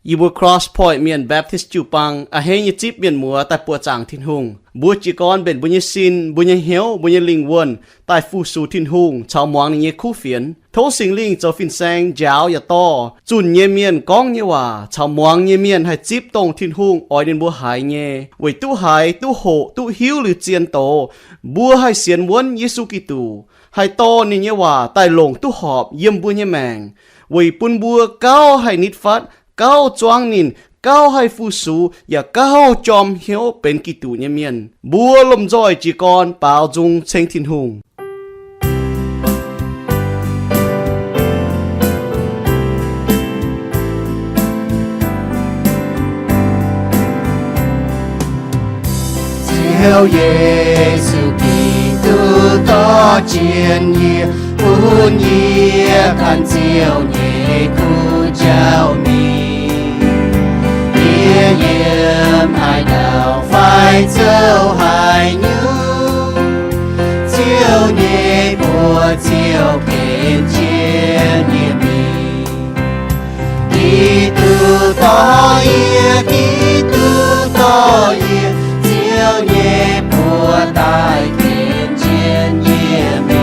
Ibu Cross Point miền Baptist Chupang a hay như chip miền mùa tại Pua Chang Thiên Hùng. Bua chỉ con bên bua như xin, bua như hiếu, bua như linh quân tại Phu Su Thiên Hùng, chào mong như khu phiến. Thấu sinh linh cho phiên sang giáo ya to, chun như miền con như hòa, chào mong như miền hay chip tông Thiên Hùng, oi đến bua hải nhé. Vì tu hải, tu hộ, tu hiếu lưu chiên tổ, bua hay xiên muốn Giêsu Kitô, hay to như hòa tại lồng tu họp yếm bua như màng. Vì bun bua cao hay nít phát, cao choang nín, cao hay phu sú, và cao chom hiếu bên kỳ tù nhà miền. Bua lầm rồi chỉ còn bảo dung tranh thiên hùng. Theo Giêsu Kitô to chiến nhia, buôn nhia khăn chiều nhẹ khu chào mi. Nhia yếm hai đạo phải châu hai nhú, chiều nhẹ bùa chiều kén chiến nhia mi. Kitô to yê, Kitô to yê, chiều nhẹ bùa tai kén chiến nhia mi.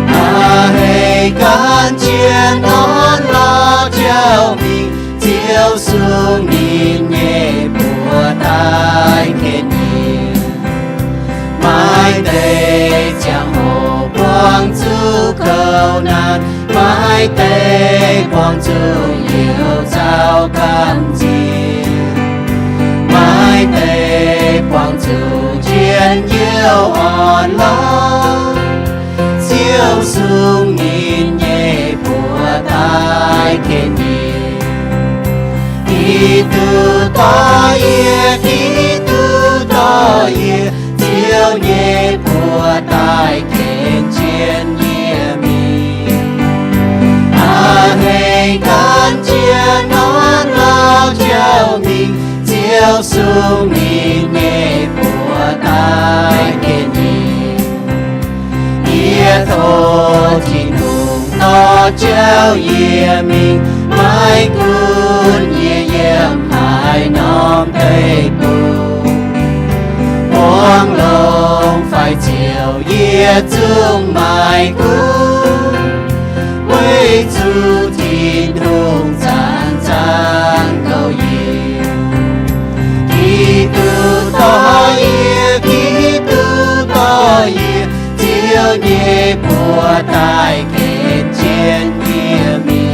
Hãy can chiến đón lo trao mình, chiều xuống nhìn nhẹ bùa tai khen nhiều. Mai đây chẳng hồ quang chú cầu nạn, mai đây quang chú yêu giao can chiến. Mai đây quang chú chiến yêu on lo, chiều xuống nhìn nhẹ bùa tai khen nhiều. Kitô to yê, Kitô to yê, chiều nhẹ bùa tai khen chiến nhẹ mi. Hãy can chiến đón lo trao mình, chiều xuống nhìn nhẹ bùa tai khen nhiều. Yê thô thiên hùng to trao yê mình, mai kun yê yếm hai nom tây bù. Quang lông phải chiều yê chung mai kun, với chú thiên hùng chan chan cầu yêu. Kitô to yê, Kitô to yê, chiều nhẹ bùa tai khen chiến nhẹ mi.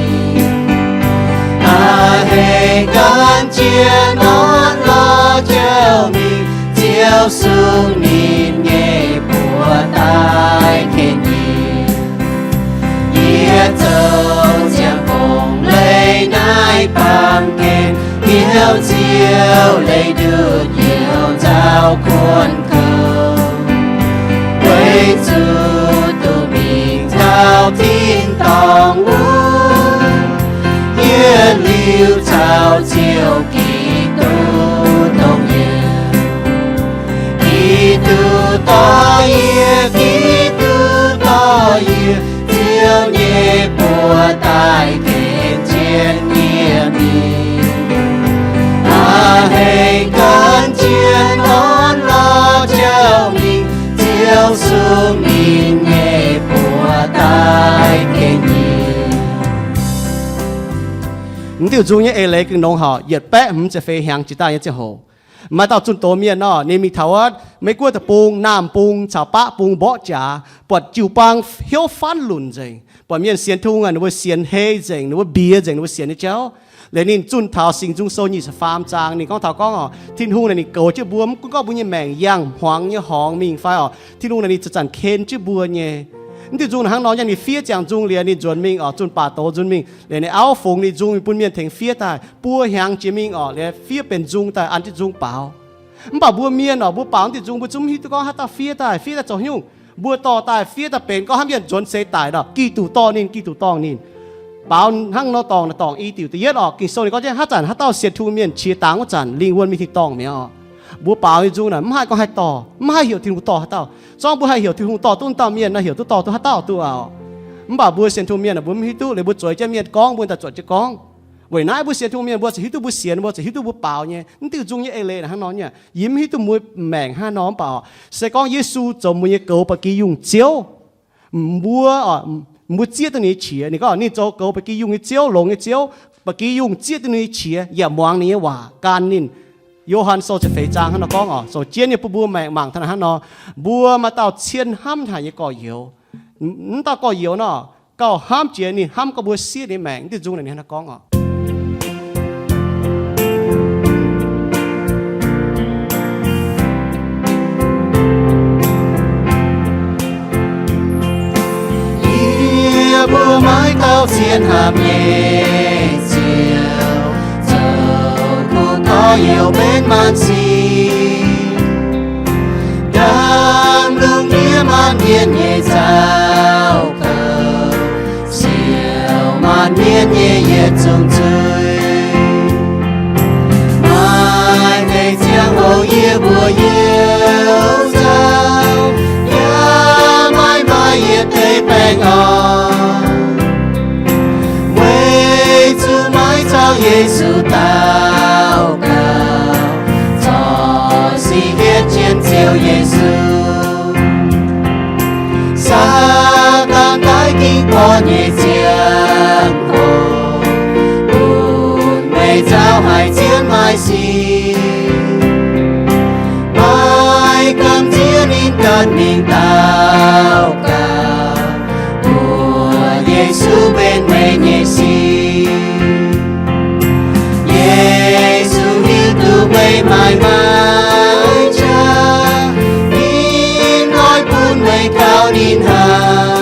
Hãy can chiến đón lo trao mình, chiều xuống nhìn nhẹ bùa tai khen nhiều. Yết châu chẳng cùng lấy nai bằng khen, yêu chiều lấy được nhiều giao cuốn cầu. Với chú tụ mình thao thiên tòng uống, yên lưu trao chiều Kitô đồng yêu. Kitô to yê, Kitô to yê, chiều nhẹ bùa tai khen chiến nhẹ mi. Hãy can chiến đón lo trao mình, chiều xuống nhìn nhẹ bùa tai khen nhiều. Điều dung như ê lê kinh nông họ, yết bẽ sẽ phê hàng chỉ ta như chế hồ. Mà tao chun tổ miền nó, nên mình thảo ớt, mấy quốc tập bùng, nam bùng, chào bạ bùng bỏ trả, bọt chiều băng hiếu phán lùn dành. Bọt miền xiên thu ngàn, nó xiên hê dành, nó bia dành, nó xiên cháu. Để nên chun thảo sinh dung sâu như sẽ phàm trang, nên con thảo con họ, thiên hùng này cầu chứ bùa, cũng có bùa như mèng yang, hoang như hong, mình phải họ, thiên hùng này chẳng khen chứ bùa nhé.นี่จุนหางน้องยันนี่เฟียจังจุงเรียนนี่จวนมิงจุนป่าโตจุนมิงเรียนนี่เอาฟงนี่จุงปุ่นเมียนถึงเฟียตายปัวหางจิมิงเรียนเฟียเป็นจุงแต่อันที่จุงเปล่ามันป่าบัวเมียนบัวเปล่าที่จุงบัวจุ่มฮิตก็ฮัตตาเฟียตายเฟียตาจ่อหิ้วบัวต่อตายเฟียตาเป็นก็ห้ามยันจนเสตายดอกกี่ตู่ต่อนินกี่ตู่ตองนินเปล่าหางน้องตองอีติ๋วตีเย็ดออกกี่โซนี่ก็จะฮัตจันฮัตเต้าเสียทูเมียนเชียตังก็จันลิงวนมีที่ตองเมียบัวเปล่าที่จุงน่ะไม่ให้ก็ให้ต่อไม่ให้เหี่ยวที่หูต่อฮัตเต้าจ้องบัวให้เหี่ยวที่หูต่อตุ้นต่อเมียนนะเหี่ยวตุ้นต่อตุ้นฮัตเต้าตัวเอามันบ่าบัวเสียนทูเมียนบัวมีตู้เลยบัวจ่อยจะเมียนก้องบัวแต่จ่อยจะก้อง vậy nãy bữa xiên thung miên bữa sẽ hít tu bữa xiên bữa sẽ hít tu bữa bảo nhé nhưng từ chung như ele là hắn nói nhỉ yếm hít tu mùi mèn hắn nói bảo sẽ có Giêsu cho mùi cầu bạc kỳ dùng chiếu mua chia từ này chia này có này cho cầu bạc kỳ dùng cái chiếu lồng cái chiếu bạc kỳ dùng chia từ này chiaอย่ามองนี้ว่าการนินโยฮันโซจะเฟจางhắn nói có ngỏ rồi chia này bữa mèn mảng thằng hắn nói bữa mà tao chiên ham thằng như có yếu tao có yếu nó có ham chia này ham có bữa xia này mèn từ chung này hắn có ngỏ bùa mái cao xiên hàm nhẹ chiều dầu cô có nhiều bên man xì đam lung nghĩa man miên nhẹ sao cầu chiều man miên nhẹ nhiệt trông chơi mai ngày chiang hồ yêu bùa yêu sao ya mai mai nhiệt thấy bèn Giêsu tao cầu cho si hiết chiến siêu Giêsu sa tan tái kinh qua nhẹ chiang hồ buồn mây giao hai chiến mai si mai cầm chiến in cơn mình tao cầu của Giêsu bên mây nhẹ si mây mãi mãi cha in nói buồn mây cao nín hà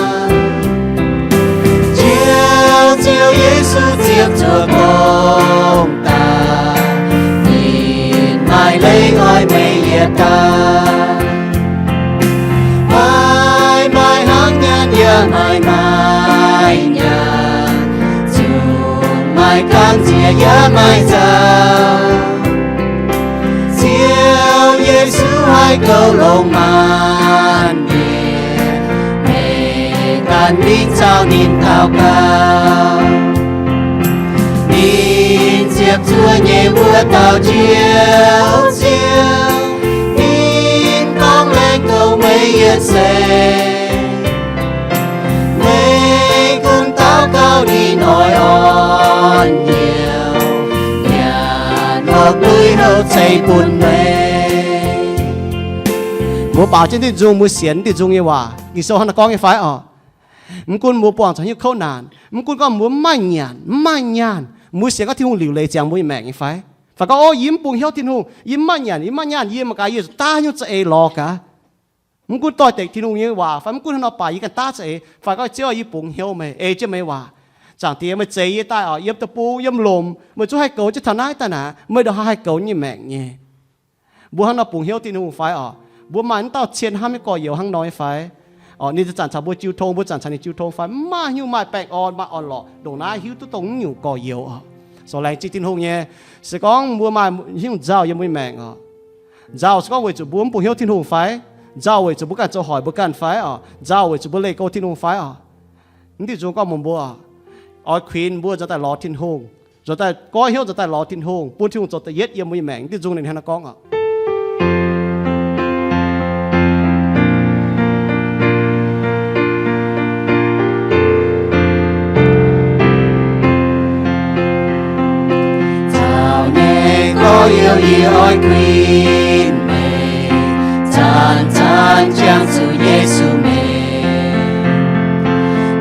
chiều chiều Giêsu chiều chùa công ta nhìn mãi lấy ngôi mây nhiệt ta mãi mãi hăng nhàn nhớ mãi mãi nhàn chung mãi càng chia nhớ mãi giàu Giêsu hai câu lông man nhẹ mẹ can nín sao nín thao cao nín diệp chúa nhẹ mưa tao chiếu chiếu nín con lên câu mây yên xe mây cùng tao cao đi nói on nhiều nhà ngọc núi hậu xây buồn mây mua bảo trên tiền dùng mua xiên tiền dùng nhưว่ากี่โซ่hắn có nghe phải mình quân mua bỏng cho những khâu nàn mình quân có mua mai nhàn mua xiên có thiên hùng liều lệ chẳng mua mẹ như phải có yếm bùng hiếu thiên hùng yếm mai nhàn yếm mà cái gì ta như sẽ lo cả mình quânต่อยเด็กthiên hùng nhưว่าphải mình quân nó bài cái ta sẽ phải có chơi yếm bùng hiếu mày chứ màyว่าchẳng tiếc mày chơi yếm tai yếm tập pu yếm lồm mày chú hai cậu chứ thằng ai ta nè mày được hai cậu như mẹ nhé bùa hắn nó bùng hiếu thiên hùng phải bùa mà anh tao chiến ham cái cò yếu hăng nói phảiนี่จะจันทร์บจิวทงบจันทร์จิวทงไฟมาหิวมาแปลกมาอ่อนหล่อดงน้าหิวตัวตรงหิวก่อเยียวสแรงจิตตินหงเนี่ยสก้องบัวมาหิวเจ้ายังไม่แมงเจ้าสก้องเวจุบัวปุ่งหิวตินหงไฟเจ้าเวจุบุกันเจ้าหอยบุกันไฟเจ้าเวจุบุเล่โกตินหงไฟนี่จุงก็มุมบัวควีนบัวจะแต่รอตินหงจะแต่ก้อยหิวจะแต่รอตินหงปุ่นตินหงจะแต่เย็ดยังไม่แมงนี่จุงในท่านก้องyêu yêu ôi queen mẹ chan chan chang su Giêsu mẹ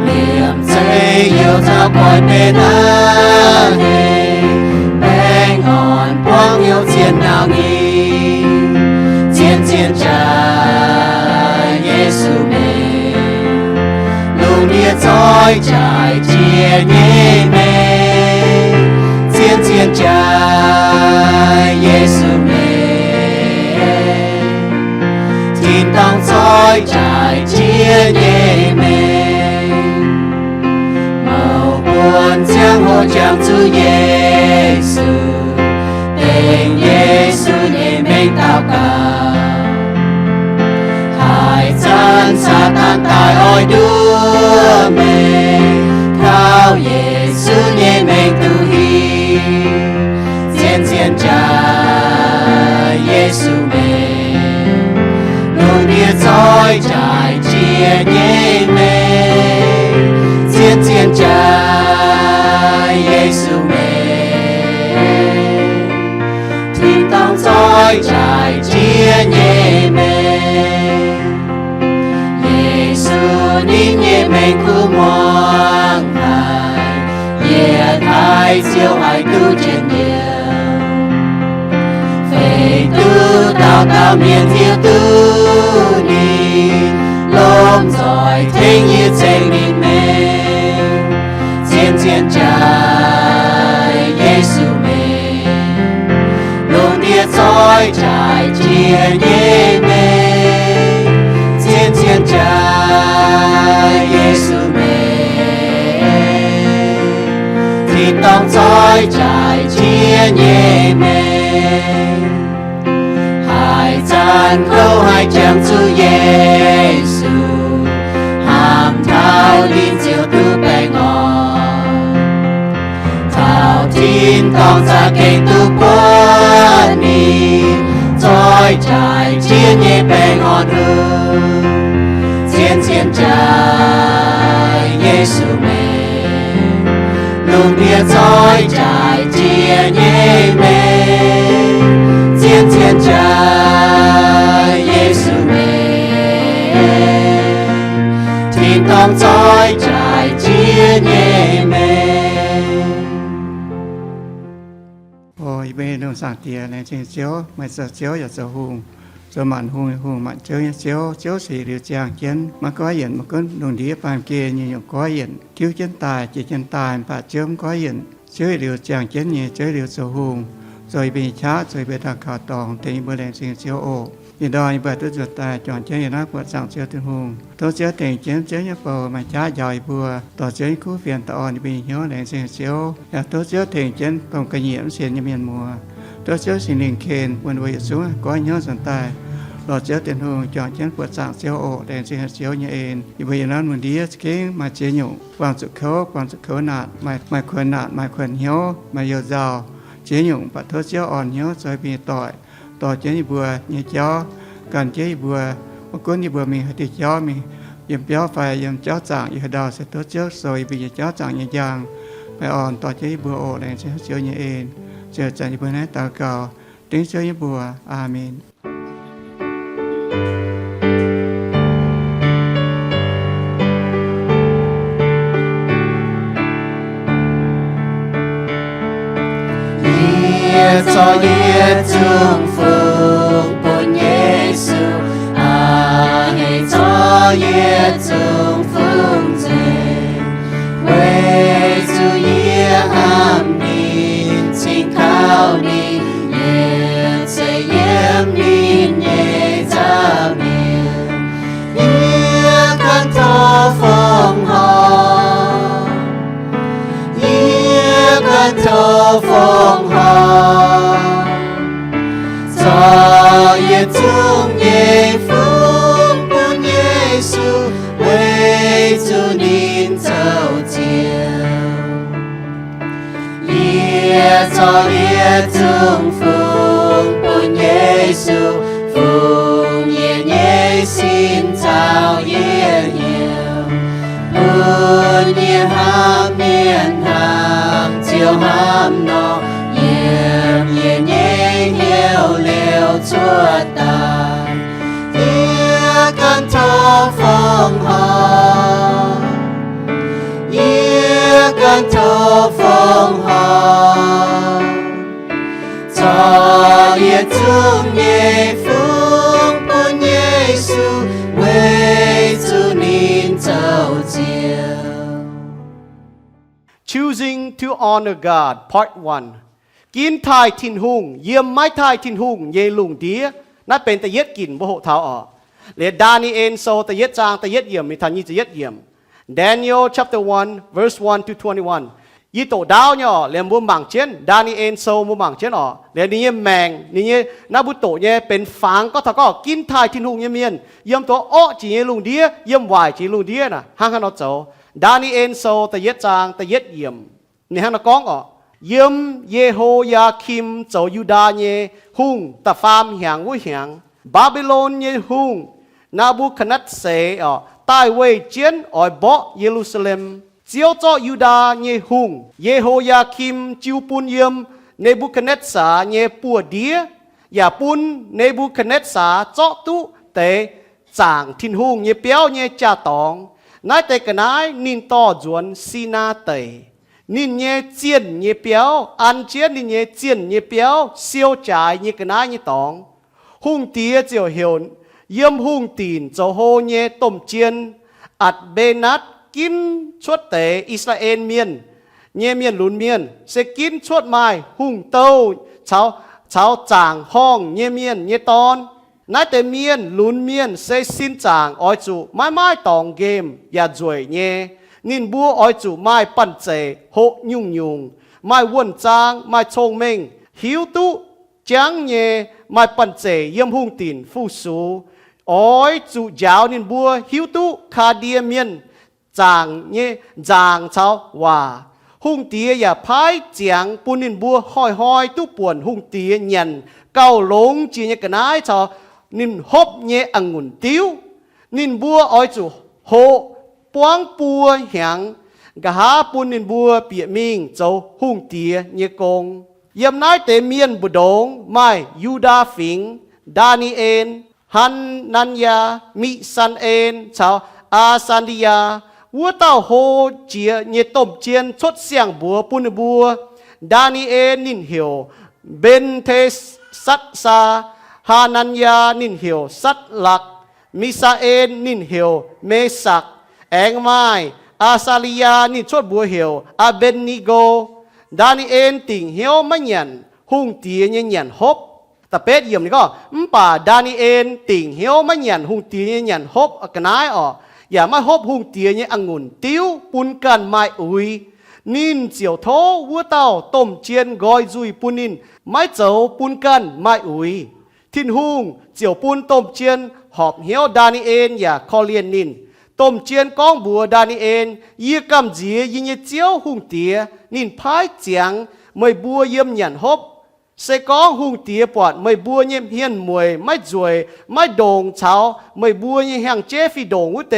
liềm dây yêu ta coi bên anh bên ngọn quang yêu chiến nào nghi chiến trái Giêsu mẹ lưu nia trói trái chia nhẹ mẹ chiến trái Giêsu mẹ tin tông trói trái chia nhẹ mẹ màu buồn giang hồ chẳng chú Giêsu tên Giêsu nhẹ mình tao cao hai chân sa tan tài ôi đưa mẹ thao Giêsu nhẹ mình tu hi chiến chiến trái Giêsu mê luôn địa dõi trái chia nhé mê chiến chiến trái Giêsu mê thiên tông dõi trái chia nhé mê Giêsu đi nhé mê khu muang hai nhiệt hai siêu hai tu trên nhiều về tu tạo tạo miền thiêu tu đi lom giỏi thế như trên đi mê chiến chiến trái Giêsu mê luôn địa dõi trái chia nhé mê chiến chiến trái Giêsu mê thì tông dõi trái chia nhé mê hai gian câu hai chàng chú Giêsu hàm thao linh diệu tu bè ngon thao thiên tông ra cây tu bó ni dõi trái chia nhé bè ngon hơn chiến chiến trái Giêsu mê luôn địa dõi trái chia nhé mê chiến chiến trái Giêsu mê thiên tông dõi trái chia nhé mê ôi bê đông sang tia này trên chiếu mà giờ chiếu giờ giờ hùng giờ mặn hùng mặn chiếu xì điều chàng chiến mà có hiện mà cứ đồng địa bàn kia như có hiện thiếu chân tài chỉ chân tài và chớm có hiện chơi điều chàng chiến như chơi điều giờ hùng rồi bị chá rồi bị đặt khảo tòng thì bữa đèn xin chiếu ổ thì đòi bữa tôi ruột tài chọn chơi nó quật sang chiếu thiên hùng tôi chơi tiền chiến chơi như bờ mà chá giỏi bùa tỏ chơi cú phiền tỏ bị nhớ đèn xin chiếu là tôi chơi tiền chiến phòng cái nhiễm xiên như miền mùa tôi chơi xin liền khen quần vui xuống có nhớ dần tài lọ chơi tiền hùng chọn chiến quật sang chiếu ổ đèn xin chiếu như ên thì bây giờ nó muốn đi cái mà chế nhủ quan sự khấu nạn mà khuyên nạn mà khuyên hiếu mà yêu giàu chế nhung và thốt chiếu ổn nhớ rồi bị tỏi chế như bùa như chó cần chế như bùa một cuốn như bùa mình thì chó mình dùm chó phải dùm chó chẳng như đầu sẽ thốt trước rồi bị chó chẳng như giang phải ổn tỏi chế như bùa ổ đèn sẽ chiếu như ên chờ chẳng như bùa này tạo cầu tiếng chiếu như bùa amen cho耶祝福本耶稣啊嘿cho耶祝福这为主耶安宁请靠你耶在耶明耶照明耶看透风浪耶看透风浪在耶中耶福本耶稣为主您走久耶在耶中福本耶稣奉耶耶心照耶有本耶ham miền ham chiều ham no耶耶hiểu liều chúa tài耶cần thâu phong hoa耶cần thâu phong hoa cho耶trung耶phúc bổn耶稣为主您走久 Choosing to honor God, Part 1. Kiến thai thiên hùng, yếm mái thai thiên hùng, ye lùng tía, nóเป็นตะเย็ดกินบ่โหเท้าออกเลดานีเอนโซตะเย็ดจางตะเย็ดเยี่ยมมีทันยี่ตะเย็ดเยี่ยม Daniel chapter 1 verse 1 to 21 ยี่โตดาวเนี่ยเรียนบุญบังเช่นดานีเอนโซบุญบังเช่นอ๋อเรียนนี่แมงนี่นาบุโตเนี่ยเป็นฟางก็ถ้าก็กินทายทิ้งหุงเยี่ยมเยี่ยมตัวอ้อจีเยี่ยลุงเดียเยี่ยมวายจีลุงเดียน่ะห้างกันเอาเจ้าดานีเอนโซตะเย็ดจางตะเย็ดเยี่ยมนี่ห้างนักก้องอ๋อ ยิมเยโฮยาคิมเจ้ายูดาเยหุงตะฟามเหียงวุเหียงบาบิโลนเยหุงนาบูคนัดเสใต้เวเจียนออยเบาเยรูซาเล็มเจียวเจ้ายูดาเยหุงเยโฮยาคิมจิวปุนเยมเนบูคนัดสาเยปัวเดียอย่าปุนเนบูคนัดสาเจ้าตุเตจางทินหุงเยเปียวเยจ่าตองนายแต่กนายนินต่อจวนซีนาเตนินเยเจียนเยเปียวอันเจียนนินเยเจียนเยเปียวเซียวจ่ายเยกนายเยตองหุงเตียเจียวเหียวเยี่ยมหุงตีนเจ้าโฮเยต้มเจียนอัดเบนัดกินชวดเตอิสราเอลเมียนเยเมียนหลุนเมียนเสกินชวดไม้หุงเต้าชาวจางห้องเยเมียนเยตอนนายแต่เมียนหลุนเมียนเซสินจางอ้อยจูไม่ตองเกมอย่าจวยเยนินบัวอ้อยจูไม่ปั่นเจโหยุ่งไม่วนจางไม่ชงเมงหิวตุจังเยไม่ปั่นเจเยี่ยมหุงตีนฟูสูอ้อยจูยาวนินบัวหิวตุคาเดียเมียนจางเยจางเช้าว่าหุงเตียอย่าพายเจียงปูนินบัวห้อยตุป่วนหุงเตียเย็นเก้าหลงจีเนกนายเช้านินฮบเยองุ่นติ้วนินบัวอ้อยจูโหปวงปัวเหียงกะหาปูนินบัวเปียมิงเจ้าหุงเตียเยกงเยี่ยมนายเตเมียนบุดงไม่ยูดาฟิงดานีเอนฮันนันยามิซันเอนชาวอาซันดิยาวัวเต้าโฮเจียเยต้มเจียนชดเสียงบัวปุนบัวดานีเอนนินเหียวเบนเทสัตซาฮานันยานินเหียวสัตหลักมิซาเอนนินเหียวเมสักแองไม้อาซาลิยานินชดบัวเหียวอาเบนนิโกดานีเอนติ่งเหียวไม่หยันหุงเตียเยหยันฮบแต่เป็ดเยี่ยมนี่ก็ป่าดานีเอนติ่งเหียวไม่หยันหุงเตียเยหยันฮบกนายอย่ามาฮบหุงเตียเยองุ่นติ้วปุนกันไม่อุยนินเจียวโทวัวเต้าต้มเจียนกอยจุยปุนินไม่เจ้าปุนกันไม่อุยทินหุงเจียวปุนต้มเจียนหอบเหียวดานีเอนอย่าคอเลียนนินต้มเจียนก้องบัวดานีเอนยี่กำจียิงเจียวหุงเตียนินพายเจียงไม่บัวเยี่ยมหยันฮบเสกองหุงเตียปอดไม่บัวเยี่ยมเฮียนมวยไม่จวยไม่โด่งเฉาไม่บัวเยี่ยแห่งเจฟีโด่งวุเต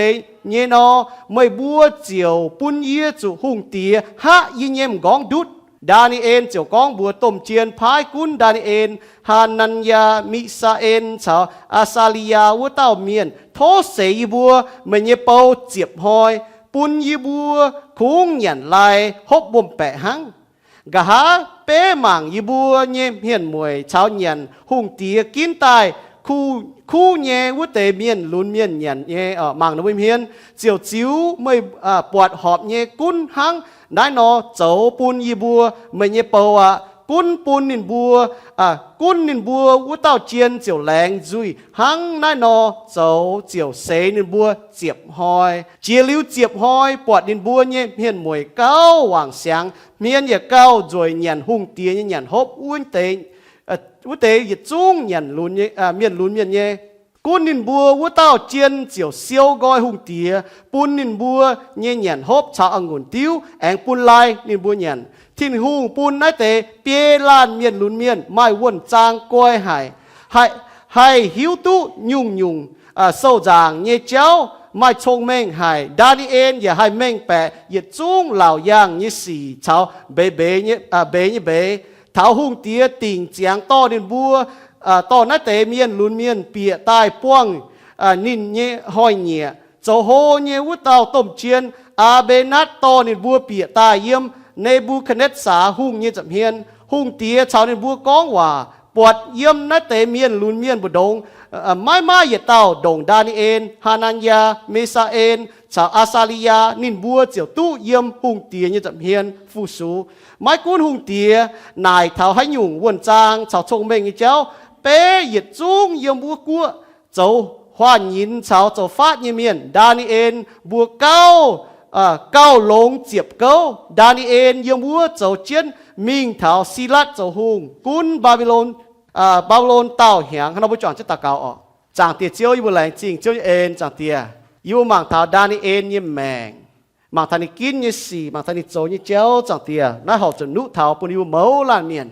เยนอไม่บัวเจียวปุนเยี่ยจุหุงเตียฮะยิงเยี่ยมกองดุดดานีเอนเจียวกองบัวต้มเจียนพายกุนดานีเอนฮานันยามิซาเอนชาวอาซาลิยาวัวเต้าเมียนโทเสยบัวไม่เยเปาเจียบหอยปุนยีบัวคุ้งหยันลายฮบบ่มแปะหังกะหาเป้หม่างยีบัวเยเฮียนมวยชาวหยันหุงเตียกินตายคู่เยวุเตเมียนลุนเมียนหยันเยหม่างนวิมเฮียนเจียวจิ๋วไม่ปวดหอบเยกุนหังได้นอเจ้าปุนยีบัวไม่เยเปากุนปุนนินบัวกุนนินบัววัวเต้าเจียนเจียวแรงจุยหังนายนอเจ้าเจียวเสนินบัวเจียบหอยเจียลิ้วเจียบหอยปวดนินบัวเนี่ยเฮียนมวยเก้าหว่างเสียงเมียนอย่าเก้าจวยหยันหุ่งเตียหยันฮบอ้วนเตยวุเตยหยัดจุ้งหยันลุนเนี่ยเมียนลุนเมียนเนี่ยกุนนินบัววัวเต้าเจียนเจียวเซียวก้อยหุ่งเตียปุนนินบัวเนี่ยหยันฮบชาวองุ่นติ้วแองปุนลายนินบัวหยันทินหูปูนนายเตเปียลานเมียนลุนเมียนไม่ว่นจางก้อยให้หิวตุยุ่งโซจางเยเจ้าไม่ชงเม่งให้ดานีเอ็นอย่าให้เม่งแปะอย่าจุ้งเหล่าย่างยี่สี่เช้าเบเนี่ยเบเท้าหุ่งเตียติ่งเจียงต้อดินบัวต้อนายเตเมียนลุนเมียนเปียใต้ป้วงนินเยห้อยเนียโจโฮเยวุเต้าต้มเชียนอาเบนัดต้อดินบัวเปียใต้เยี่ยมในบูคเนตสาหุ่งเยี่ยจำเฮียนหุ่งเตียชาวในบัวก้องว่าปวดเยี่ยมนัเตเมียนลุนเมียนบุดงไม่เหยียดเต้าดงดานีเอนฮานันยาเมซาเอนชาวอาซาลิยานินบัวเจียวตู้เยี่ยมหุ่งเตียเยี่ยจำเฮียนฟูสูไม้กุ้นหุ่งเตียนายเท้าให้หยุ่งวนจางชาวชงเมงอีเจ้าเป้เหยียดจุ้งเยี่ยมบัวกัวเจ้าฮวานยินชาวเจ้าฟาดเยี่ยเมียนดานีเอนบัวเก้าเก้าหลงเจียบเก้าดานีเอนเยี่ยมวัวเจ้าเจียนมิงเท้าศิลัดเจ้าหุงกุนบาบิโลนเต้าเหียงขณะผู้จอนจะตะเกาออกจางเตียเจียวอยู่บนแหลงจริงเจียวเอ็นจางเตียอยู่หมางเท้าดานีเอนเยี่ยมแมง mà thằng này kín như xì mà thằng này trâu như chéo chẳng tiền nó học cho nút thảo bún yêu máu lan miền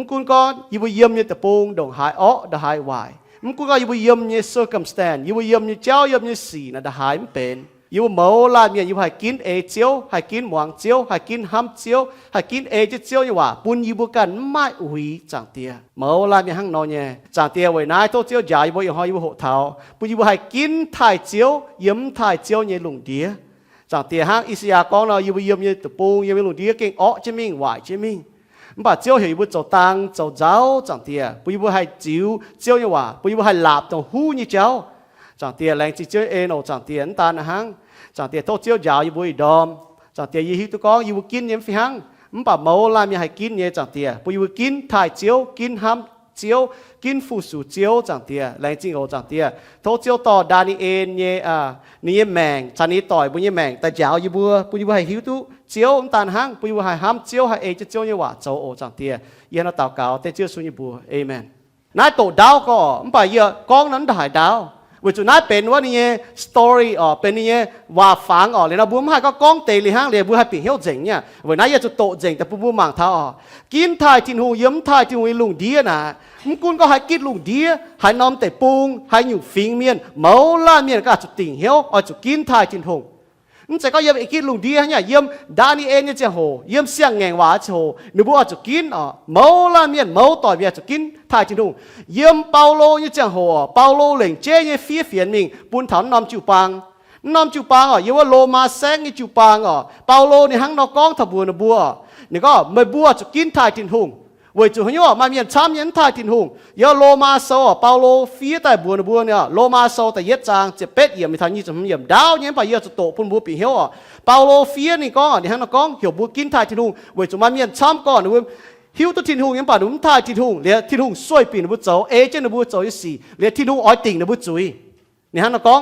cũng có yêu yếm như tập bông đồng hải ó đã hải hoài cũng có yêu yếm như circumstance yêu yếm như chéo yếm như xì là đã hải bền yêu máu lan miền yêu hải kín ê chéo hải kín muang chéo hải kín ham chéo hải kín ê chéo như hòa bún yêu bữa cần mai hủy chẳng tiền máu lan miền hăng nói nhé chẳng tiền vậy nãy tôi chéo dài yêu hỏi yêu hộ thảo bún yêu hải kín thải chéo yếm thải chéo như lùng đĩa chẳng tiền hang Isia con là yêu yếm như tập bông yêu lùng đĩa kinh ó chứ mình hoài chứ mình bà chiếu hiểu bút trâu tăng trâu giáo chẳng tiền bút bút hay chiếu chiếu như hòa bút bút hay lạp trâu hu như cháu chẳng tiền lành chỉ chiếu eno chẳng tiền ta là hang chẳng tiền tốt chiếu giáo như bút đom chẳng tiền như tôi có như kín như phi hang bà mẫu làm như hay kín như chẳng tiền bút bút kín thải chiếu kín ham chiếu kín phụ sủ chiếu chẳng tiền lành chính ổ chẳng tiền tốt chiếu to Daniel như như mèn chẳng ní tỏi bút như mèn tại giáo như bút hay hiếu tu chiếu tàn hang bùi hai ham chiếu hai chiếu như hòa châu ô chẳng tiền yên nó tạo cáo tên chiếu xuống như bùa amen nãy tổ đào có phải giờ con nó đại đào vì chỗ nãy bênว่านี่storyเป็นนี่ว่าฟังเลยนะบุ้มให้ก็ก้องเตลิห้างเลยบุ้มให้ปีเหี้ยวเจ๋งเนี่ยวันนั้นจะโตเจ๋งแต่บุ้มมังเท้ากินถ่ายทิ้งหูย้ำถ่ายทิ้งหูลุงดีนะคุณก็ให้กินลุงดีให้น้ำแต่ปุงให้อยู่ฟิงเมียนเมาล่าเมียนก็จะติ่งเหี้ยวจะกินถ่ายทิ้งหูนี่จะก็ยังกินลุงดีเนี่ยเยี่ยมดานี่เองเนี่ยจะโหเยี่ยมเสียงแงงว่าจะโหนึกว่าจะกินเมาละเมียนเมาต่อยเมียจะกินถ่ายจริงดูเยี่ยมเปาโลเนี่ยจะโหเปาโลเหล่งเจ๊เนี่ยเฟี้ยเฟียนมิงปุ่นถอนนำจูปังเยี่ยมว่าโลมาแซงเนี่ยจูปังเปาโลเนี่ยหังนอกก้องทับบัวนะบัวนี่ก็ไม่บัวจะกินถ่ายจริงหงเว้ยจู่หัวมาเมียนช้ำยันถ่ายจริงหงเยี่ยมโลมาโซเปาโลเฟี้ยแต่บัวนะบัวเนี่ยโลมาโซแต่เย็ดจางจะเป็ดเยี่ยมมีทางยี่จะเยี่ยมดาวเนี่ยไปเยี่ยมจะโตปุ่นบัวปีเหี้ยวเปาโลเฟียนี่ก็นี่ฮันก็เหี่ยวบัวกินถ่ายทิ้งหุงเวจุมาเมียนช้ำก่อนนะเว้ยหิวตัวทิ้งหุงยังป่าหนุ่มถ่ายทิ้งหุงเลี้ยทิ้งหุงสวยปีนบัวโจเจนบัวโจยี่สี่เลี้ยทิ้งหุงอ้อยติ่งนะบัวจุยนี่ฮันก็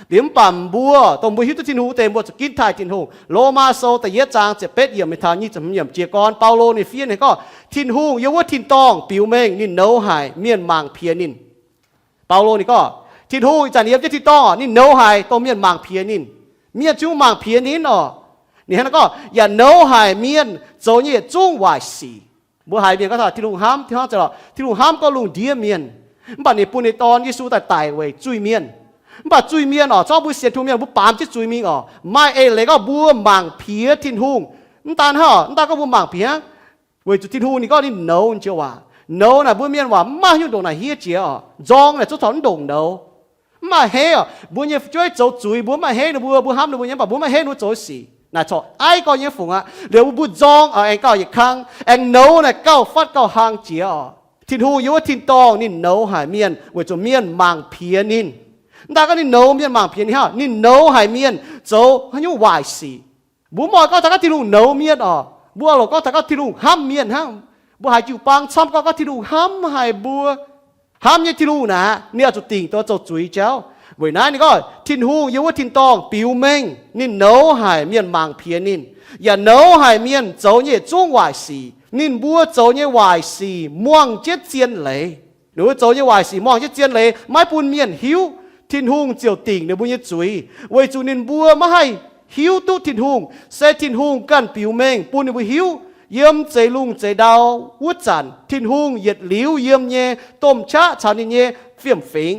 เลี้ยมปั่มบัวตรงบัวหิวตัวทิ้งหุงเต็มบัวจะกินถ่ายทิ้งหุงโลมาโซแต่เยจางจะเป็ดเยี่ยมมีทางยี่จะเยี่ยมเจียกรเปาโลนี่เฟียนี่ก็ทิ้งหุงยังว่าทิ้งตองปิวเมงนี่โนหายเมียนมังเพียนินเปาโลนี่ก็ทิ้งหุงจันเยี่ยมจะทิ้งตองนี่โนหายต้องเมียนมังเพียนินเมียนจูมังเพียนินนี่ฮะก็อย่าโน้หายเมียนโจนี่จุ้งวายสีบัวหายเมียนก็ถอดที่ลุงห้ามที่ห้องจะหรอที่ลุงห้ามก็ลุงเดียเมียนบัดนี้ปุ่นในตอนยิสูแต่ตายเว้ยจุยเมียนบัดจุยเมียนจ้องบัวเสียทุเมียนบัวปามที่จุยเมียนไม่เลยก็บัวมังเพียทิ้งหุงตาตาก็บัวมังเพียเว้ยจุดทิ้งหุงนี่ก็นี่โน้เจ้าว่าโน้น่ะบัวเมียนว่ามาอยู่ตรงไหนเฮียเจียจองน่ะจุดถอนดงโน้มาเฮียบัวเนี่ยช่วยโจจุยบัวมาเฮียนะบัวห้ามนะบัวเนี่ยบัวมาเฮียหนูโจสีน่ะชอไอ้ก็ยังฝูงเดี๋ยวบุญจองเอ็งก็อีกครั้งเอ็งโน้น่ะเก้าฟัดเก้าหางเจียทิ้งหูอยู่ว่าทิ้งตองนี่โน้หายเมียนว่าจะเมียนมังเพียนินแต่ก็นี่โน้เมียนมังเพียนี่ฮะนี่โน้หายเมียนโจให้ยุ่งวายสีบุญมอยก็ถ้าก็ทิ้งหูโน้เมียนบัวเราก็ถ้าก็ทิ้งหูห้ามเมียนฮะบัวหายจิ๋วปังซ้ำก็ทิ้งหูห้ามหายบัวห้ามยังทิ้งหูนะเนี่ยจะติ่งตัวจะจุยเจ้าเวลานี่ก็ทิ้งหูยังว่าทิ้งตองปิวเมงนี่โน้หายเมียนมังเพียนินอย่าโน้หายเมียนโจเนี่ยจุ้งวายสีนินบัวโจเนี่ยวายสีม่วงเจ็ดเจียนเลยหรือโจเนี่ยวายสีม่วงเจ็ดเจียนเลยไม้ปูนเมียนหิวทิ้งหูเจียวติ่งในบุญยจุยเวจูนินบัวมาให้หิวตุทิ้งหูเซทิ้งหูกันปิวเมงปูนในบุญหิวเยี่ยมใจลุงใจดาววุ้จันทิ้งหูเหยียดหลิวเยี่ยมเย่ต้มชะชาวนินเย่เฟี่ยมฝิง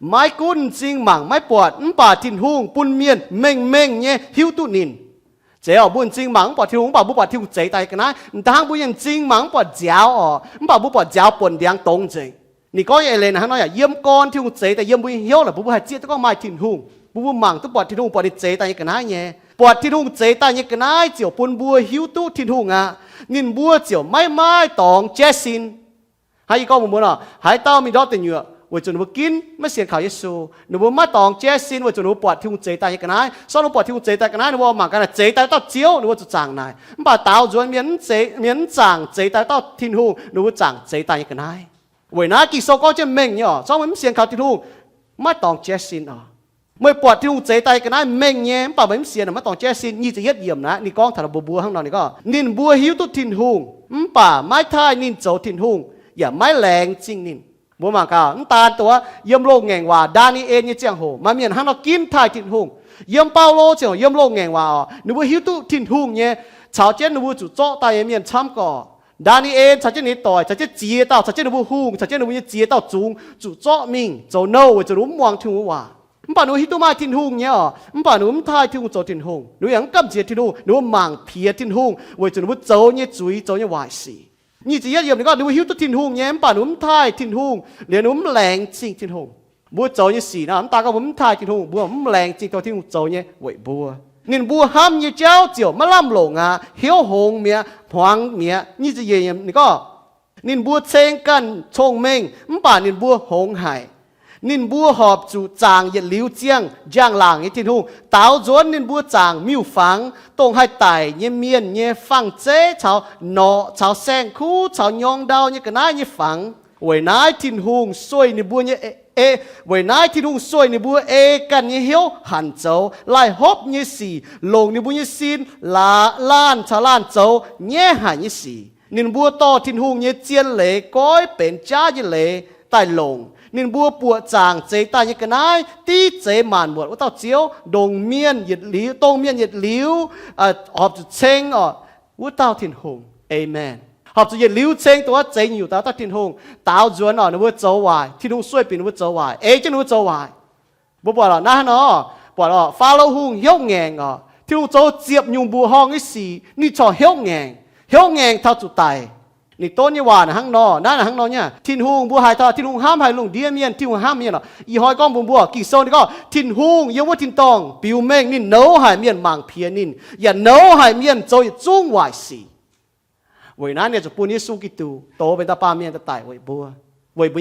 ไม้กุ้นจริงหมั่งไม้ปวดป่าทิ้งหูปุนเมียนเม่งเย่หิวตุนินเจ้าบุญจริงหมั่งปวดทิ้งหูป่าบุปวดทิ้งใจตายกันนะทางบุญยังจริงหมั่งปวดเจ้าป่าบุปวดเจ้าปนเดียงตรงจริงนี่ก็ยังเลยนะฮะน้อยเยี่ยมก้อนทิ้งใจแต่เยี่ยมบุญเหี้ยวแหละบุปวดเจี๊ยก็ไม้ทิ้งหูบุปวดหมั่งต้องปวดทิ้งหูปวดใจตายกันนะเย่ปวดทิ้งหูใจตายกันนะเจ้าปุนบัวหิวตุทิ้งหูนินบัวเจ้าไม่ตองเจสินให้ก็มุมน่ะให้เต้ามีดอกติ่งอยู่ว่าจนว่ากินไม่เสียงข่าวเยซูหนูว่าไม่ตองเจสินว่าจนว่าปวดที่หัวใจตายกันนะซ้อนว่าปวดที่หัวใจตายกันนะหนูว่าหมั่งกันนะใจตายต้าเจียวหนูว่าจะจางนายบ่าเต้าจวนเหมียนจางใจตายต้าทิ้งหูหนูว่าจางใจตายกันนะเว้ยนะกี่โซก็จะเม่งเนี่ยซ้อนมันเสียงข่าวทิ้งหูไม่ตองเจสินเมื่อปวดที่หัวใจตายกันนะเม่งเงี้ยป่าวไม่เสียนะไม่ตองเจสินยี่จะเย็ดเยี่ยมนะนี่กองถาบัวข้างนอกนี่ก็นินบัวหิวตุทิ้งหูป่าไม่ทายนินโจทิ้งหูอย่าไม่แรงจริงนินบัวมากาตาตัวเยี่ยมโลกแง่งว่าดานี่เองยี่เจียงโหมาเมียนฮันเรากินทายทิ้งหู เยี่ยมเปาโลเจียวเยี่ยมโลแงงว่าหนูว่าหิวตู้ทิ้งทุ่งเนี่ยชาวเจ้าหนูว่าจุดโจ้ตายเมียนช้ำก่อดานีเองชาวเจ้านี่ต่อยชาวเจ้าจีเต้าชาวเจ้าหนูว่าหุ่งชาวเจ้าหนูว่าจีเต้าจุงจุดโจ้มิงโจโน่จะรู้มวงทิ้งว่าป่าหนูหิวตู้มาทิ้งทุ่งเนี่ยป่าหนูไม่ทายทิ้งโจทิ้งทุ่งหนูยังกำเจียทิ้งทุ่งหนูมังเพียทิ้งทุ่งว่าจะหนูว่าโจเนี่ยจุยโจเนี่ยวายสีนี่จะเยี่ยมนี่ก็หนูหิวตู้ทิ้งทุ่งเนี่ยป่าหนูไม่ทายทิ้งทุ่งเดี๋ยวหนูไม่แรงจริงทิ้งทุ่งบัวโจเนี่ยสีนะตาก็ผมทายทิ้งทุ่งบัวไม่แรงจริงตัวทิ้งโจเนี่ยไหวบัวนินบัวห้ามยี่เจ้าเจียวมาล่ำหลงอ่ะเหี้ยวหงเมียพวางเมียนี่จะเยี่ยมนี่ก็นินบัวเชงกันชงเมงป่านินบัวหงหายนินบัวหอบจูจางเย็ดลิ้วเจียงย่างหลังยี่ทิ้งทุ่งเต้าจวนนินบัวจางมิวฝังตรงให้ไต่เยี่ยเมียนเยี่ยฟังเจ๊ชาวหนอชาวแซงคู่ชาวยองดาวเยี่ยกันน้าเยี่ยฝังไว้น้าทิ้งทุ่งสวยนินบัวเยี่ยไว้นายที่ลุงสวยในบัวกันยี่เหี้ยวหันเจ้าไล่ฮบยี่สีลงในบัวยี่ซีนลาล้านชาล้านเจ้าเงี้ยหันยี่สีนินบัวต่อทิ้งหุงยี่เจียนเหล่ก้อยเป็นจ้ายี่เหล่ใต้ลงนินบัวปัวจางเจตายยี่กันนายตีเจมันบวชว่าเต้าเจียวดงเมียนหยิดหลิวตรงเมียนหยิดหลิวออบจุดเชงว่าเต้าทิ้งหุงเอเมนหอบจะยืนลิ้วเชงตัวเจงอยู่ตาตัดทิ้งหงตาวจวนนึกว่าโจวายทิ้งหงสวยปีนึกว่าโจวายจะนึกว่าโจวายบ่บอกหรอกนะบอกหรอกฟ้าเราหงเหี้ยวแงงทิ้งหงโจเจียบยุงบัวห้องไอ้สีนี่ชอเหี้ยวแงงเท่าจุดไตนี่ต้นยี่ว่านะหังนอนั่นหังนอเนี่ยทิ้งหงบัวหายทอทิ้งหงห้ามหายลงเดียเมียนทิ้งหงห้ามเมียนอีหอยก้องบัวกี่โซนก็ทิ้งหงเยาวทิ้งตองปิวเมงนี่เนื้อหายเมียนมังเพียนินอย่าเนื้อหายเมียนโจยจุ้งวายสีวันนั้นเนี่ยจะพูดนี้สู้กิตูโตเป็นตาปาเมียนตาไต่วันบัว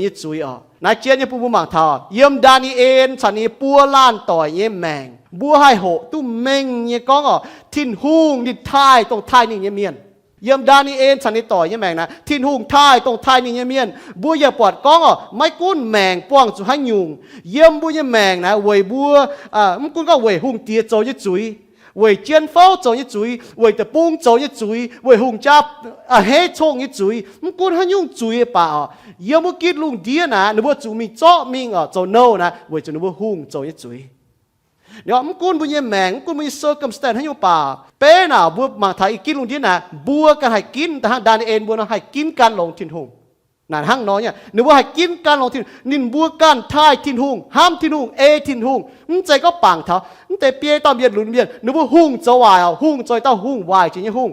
นี้จุยนายเจียนเนี่ยพูดมังทอเยี่ยมดานีเอ็นฉันนี่ปัวล้านต่อยเยี่ยมแมงบัวให้โหตุ้มเมงเนี่ยก้องทิ้นหุงดิท้ายตรงท้ายนี่เมียนเยี่ยมดานีเอ็นฉันนี่ต่อยเยี่ยมแมงนะทิ้นหุงท้ายตรงท้ายนี่เมียนบัวอย่าปวดก้องไม่กุ้นแมงป้วงจุให้ยุงเยี่ยมบัวเยี่ยมแมงนะวันบัวมันกุ้นก็วันหุงเตี้ยโจยจุย为煎包做一嘴，为的崩做一嘴，为红家黑冲一嘴，唔管他用嘴吧有冇结论啲呐？你冇做咪做咪做 no นะ为咗你冇红做一嘴。你話唔管本嘢命，唔管本嘢 circumstance ให้อยู่ป่าเป้น่ะบัวมาไทยกินลงที่น่ะบัวกันให้กินแต่ทางดานเอ็นบัวน่ะให้กินการลงทิ้งหงนั่นห้างน้อยเนี่ยนึกว่าให้กินการลงทิ้งนินบัวกันท้ายทิ้งหงห้ามทิ้งหงทิ้งหงมึงใจก็ปังเถอะมึงแต่เปียตอนเบียดหลุนเบียดนึกว่าหงจะวายหงใจเต้าหงวายจริงๆหง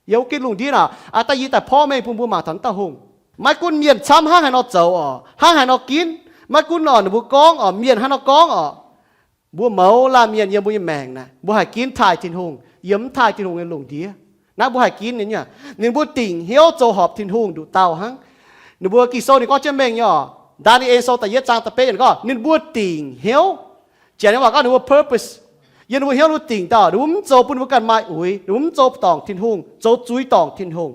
เดี๋ยวกินลงที่น่ะอาตายีแต่พ่อแม่พุ่งบัวมาทันเต้าหงไม่กุนเมียนช้ำห้างให้นอเจ้าห้างให้นอกินไม่กุนนึกบัวก้องเมียนให้นอกองบัวเมาลาเมียนเยี่ยมบัวแมงนะบัวให้กินถ่ายทิ้งหงเยี่ยมถ่ายทิ้งหงเงินลงเดียนะบัวให้กินเนี่ยนี่บัวติ่งเหี้ยวโจหอบทิ้งหงดูเต้าหังนี่บัวกี่โซนี่ก็จะแมงดานี่เอโซแต่เยอะจางตะเป้ยันก็นี่บัวติ่งเหี้ยวเจนี่ว่าก็นี่บัว purpose ยันบัวเหี้ยวรู้ติ่งต่อดูมันโจปุ่นบัวกันมาอุ้ยดูมันโจตองทิ้งหงโจจุยตองทิ้งหง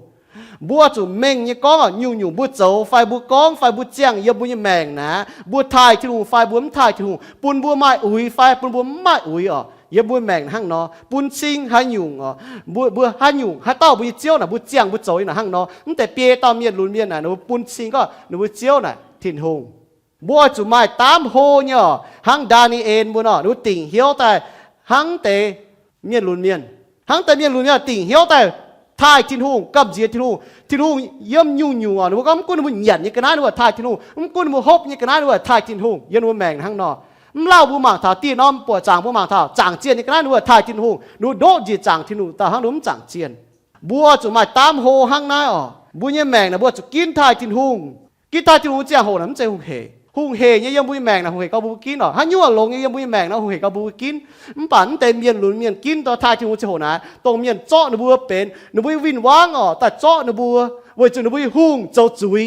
บัวจู่แมงเนี่ยก้องยุ่งบัวโจไฟบัวก้องไฟบัวเจียงเยี่ยบัวแมงนะบัวทายทิ้งหงไฟบัวมันทายทิ้งหงปุ่นบัวไม้อุ้ยไฟปุ่นบัวไม้อุ้ยเยี่ยบัวแมงหั่งเนาะปุ่นซิงหันยุ่งบัวหันยุ่งหันเต้าบัวเจียวน่ะบัวเจียงบัวโจยน่ะหั่งเนาะตั้งแต่เปียตอนเมียนลุนเมียนน่ะหนูปุ่นซิงก็หนูบัวเจียวน่ะทิ้งหงบัวจู่ไม้ตามโฮเนี่ยหั่งดานีเอ็นบัวเนาะหนูติ่งเหี้ยวแต่หั่งแต่เมียนลุนเมียนหั่งแต่เมียนลุนเนี่ยติ่งเหี้ยวแต่ท้ายทิ้งหงกับเจียทิ้งหงเยี่ยมยุ่งหนูก็มันกุ้นมันหยันนี่ก็น่าดูว่าท้ายทิ้งหงมันกุ้นมันฮบนี่ก็น่าดูว่าท้ายทิ้งหงยันว่าแมงหั่งเนาะเล่าบุมังท่าตีน้อมปวดจางบุมังท่าจางเจียนนี่ก็น่าดูว่าท้ายทิ้งหงหนูโดจีจางทิ้งหงแต่หั่งหนูมันจางเจียนบัวจุ่มมาตามโฮหั่งนายบัวเนี่ยแมงนะบัวจุกินท้ายทิ้งหงกินท้ายทิ้งหงเจียโหนะมันเจียหุงเฮเนี่ยยังบุยแมงนะหุงเฮก็บุกินฮันยั่วลงเนี่ยยังบุยแมงนะหุงเฮก็บุกินมันปั่นเต็มเมียนหลุนเมียนกินต่อท้ายทิ้งหงเจียโหนะตรงเมียนเจาะหนูบัวเป็นหนูบุยวินว่างแต่เจาะหนูบัวไว้จุหนูบุยหุงเจ้าจุย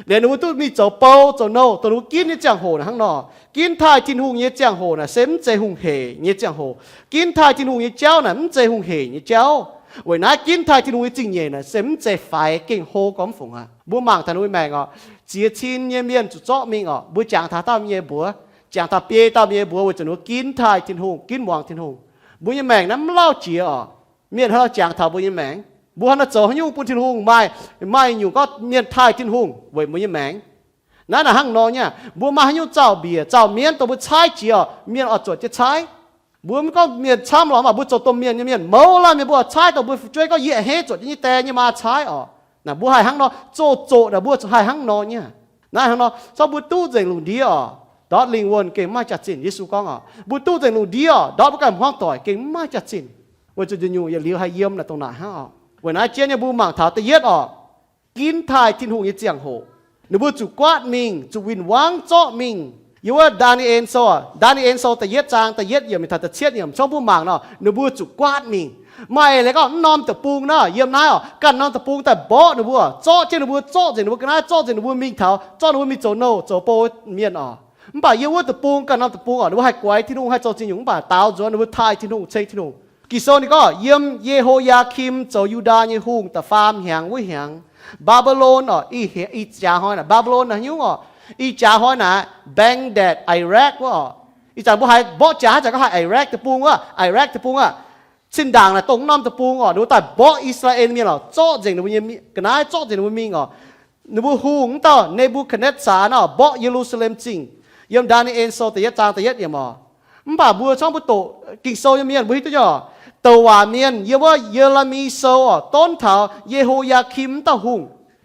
เดี๋ยวหนูตู้มีเจ้าเปาเจ้าโน่ตัวหนูกินเนี่ยจังโหนะข้างนอกกินท้ายทิ้งหงเนี่ยจังโหนะเซมเจหุงเฮเนี่ยจังโหกินท้ายทิ้งหงเนี่ยเจ้าน่ะมันเจหุงเฮเนี่ยเจ้าไว้นะกินท้ายทิ้งหงเนี่ยจริงเนี่ยนะเซมเจไฟเก่งโหก้อมฝงบัวมังท่านบุยแมงเจียชินเนี่ยเมียนจุเจาะมิงบัวจางท่าต้าเมียบัวจางท่าเปียต้าเมียบัวไว้จุหนูกินท้ายทิ้งหงกินวางทิ้งหงบัวยังแมงนั้นเล่าเจียเมียนเขาจางท่าบัวยังแมงบัวน่ะโจให้ยุ่งปุ่นทิ้งหงไม่อยู่ก็เมียนท้ายทิ้งหงไว้บัวยังแมงนั่นน่ะหั่งนอเนี่ยบัวมาให้ยุ่งเจ้าเบียเจ้าเมียนตัวบัวใช้เจียเมียนอดจดจะใช้ บัวมันก็เมียนช้ำหรอมาบัวโจตัวเมียนเมียนเมาละเมียบัวใช้ตัวบัวช่วยก็เยอะเฮจดยี่แต่ยี่มาใช้อ๋อนะบัวหายหังนอโจนะบัวหายหังนอเนี่ยนะหังนอชอบบัวตู้เจงลุงดีอ๋อดอดลิงวนเก่งมากจัดจินยิสุกองอ๋อบัวตู้เจงลุงดีอ๋อดอดประกันห้องต่อยเก่งมากจัดจินว่าจะอยู่อย่าเลี้ยวให้เยี่ยมนะตรงไหนฮะอ๋อวันนั้นเจ้าเนี่ยบัวหมังเท้าตะเย็ดอ๋อกินทายทิ้งหูยี่เจียงโหนึกว่าจุกวาดมิงจุวินวางโจมิงอยู่ว่าดานิเอลโซแต่เย็ดจางแต่เย็ดเยี่ยมมีทัดแต่เชียดเยี่ยมชอบผู้หมากเนาะนึกว่าจุกวาดมิงไม่เลยก็นอมตะปูงเนาะเยี่ยมนายอ๋อกันนอมตะปูงแต่บ่นึกว่าโจเจนึกว่าโจเจนึกว่ากันนายโจเจนึกว่ามิงเท้าโจนึกว่ามีโจโนโจโปเมียนอ๋อมันป่าเยี่ยมว่าตะปูงกันนอมตะปูงอ๋อนึกว่าให้กวยที่นุ่งให้โจจินอยู่ป่าตาวจวนนึกว่าทายที่นุ่งเชยที่นุ่งกิโซนี่ก็เยี่ยมเยโฮยาคิมโจยูดาเยฮุงแต่ฟาร์มแหงวิแหงบาบิโลนอ๋ออีจาฮอยน่ะบาบิโลนน่ะยุ่งอ๋ออีจาฮอยน่ะแบงแดดอิรักว่าอีจาบ่ให้บ่จ่าจะก็ให้อิรักตะปูงว่าอิรักตะปูงว่าสิ้นด่างน่ะตรงน้ำตะปูงอ๋อดูแต่บ่อิสราเอลมีหรอโจ้เจงนึกว่ามีกันนายโจ้เจงนึกว่ามีอ๋อนึกว่าฮูงต่อเนบูคัดเนสซาร์เนาะบ่เยรูซาเล็มจริงยามดานิเอลโซแต่ยัดจางแต่ยัดเยี่ยมอ๋อมันป่าบัวช่องประตูกิ่งโซยังมีอันบุหิตจ่อตัวเมียนเยว่าเยเรมีโซอ๋อต้นเถาเยโฮยาคิมตะหุง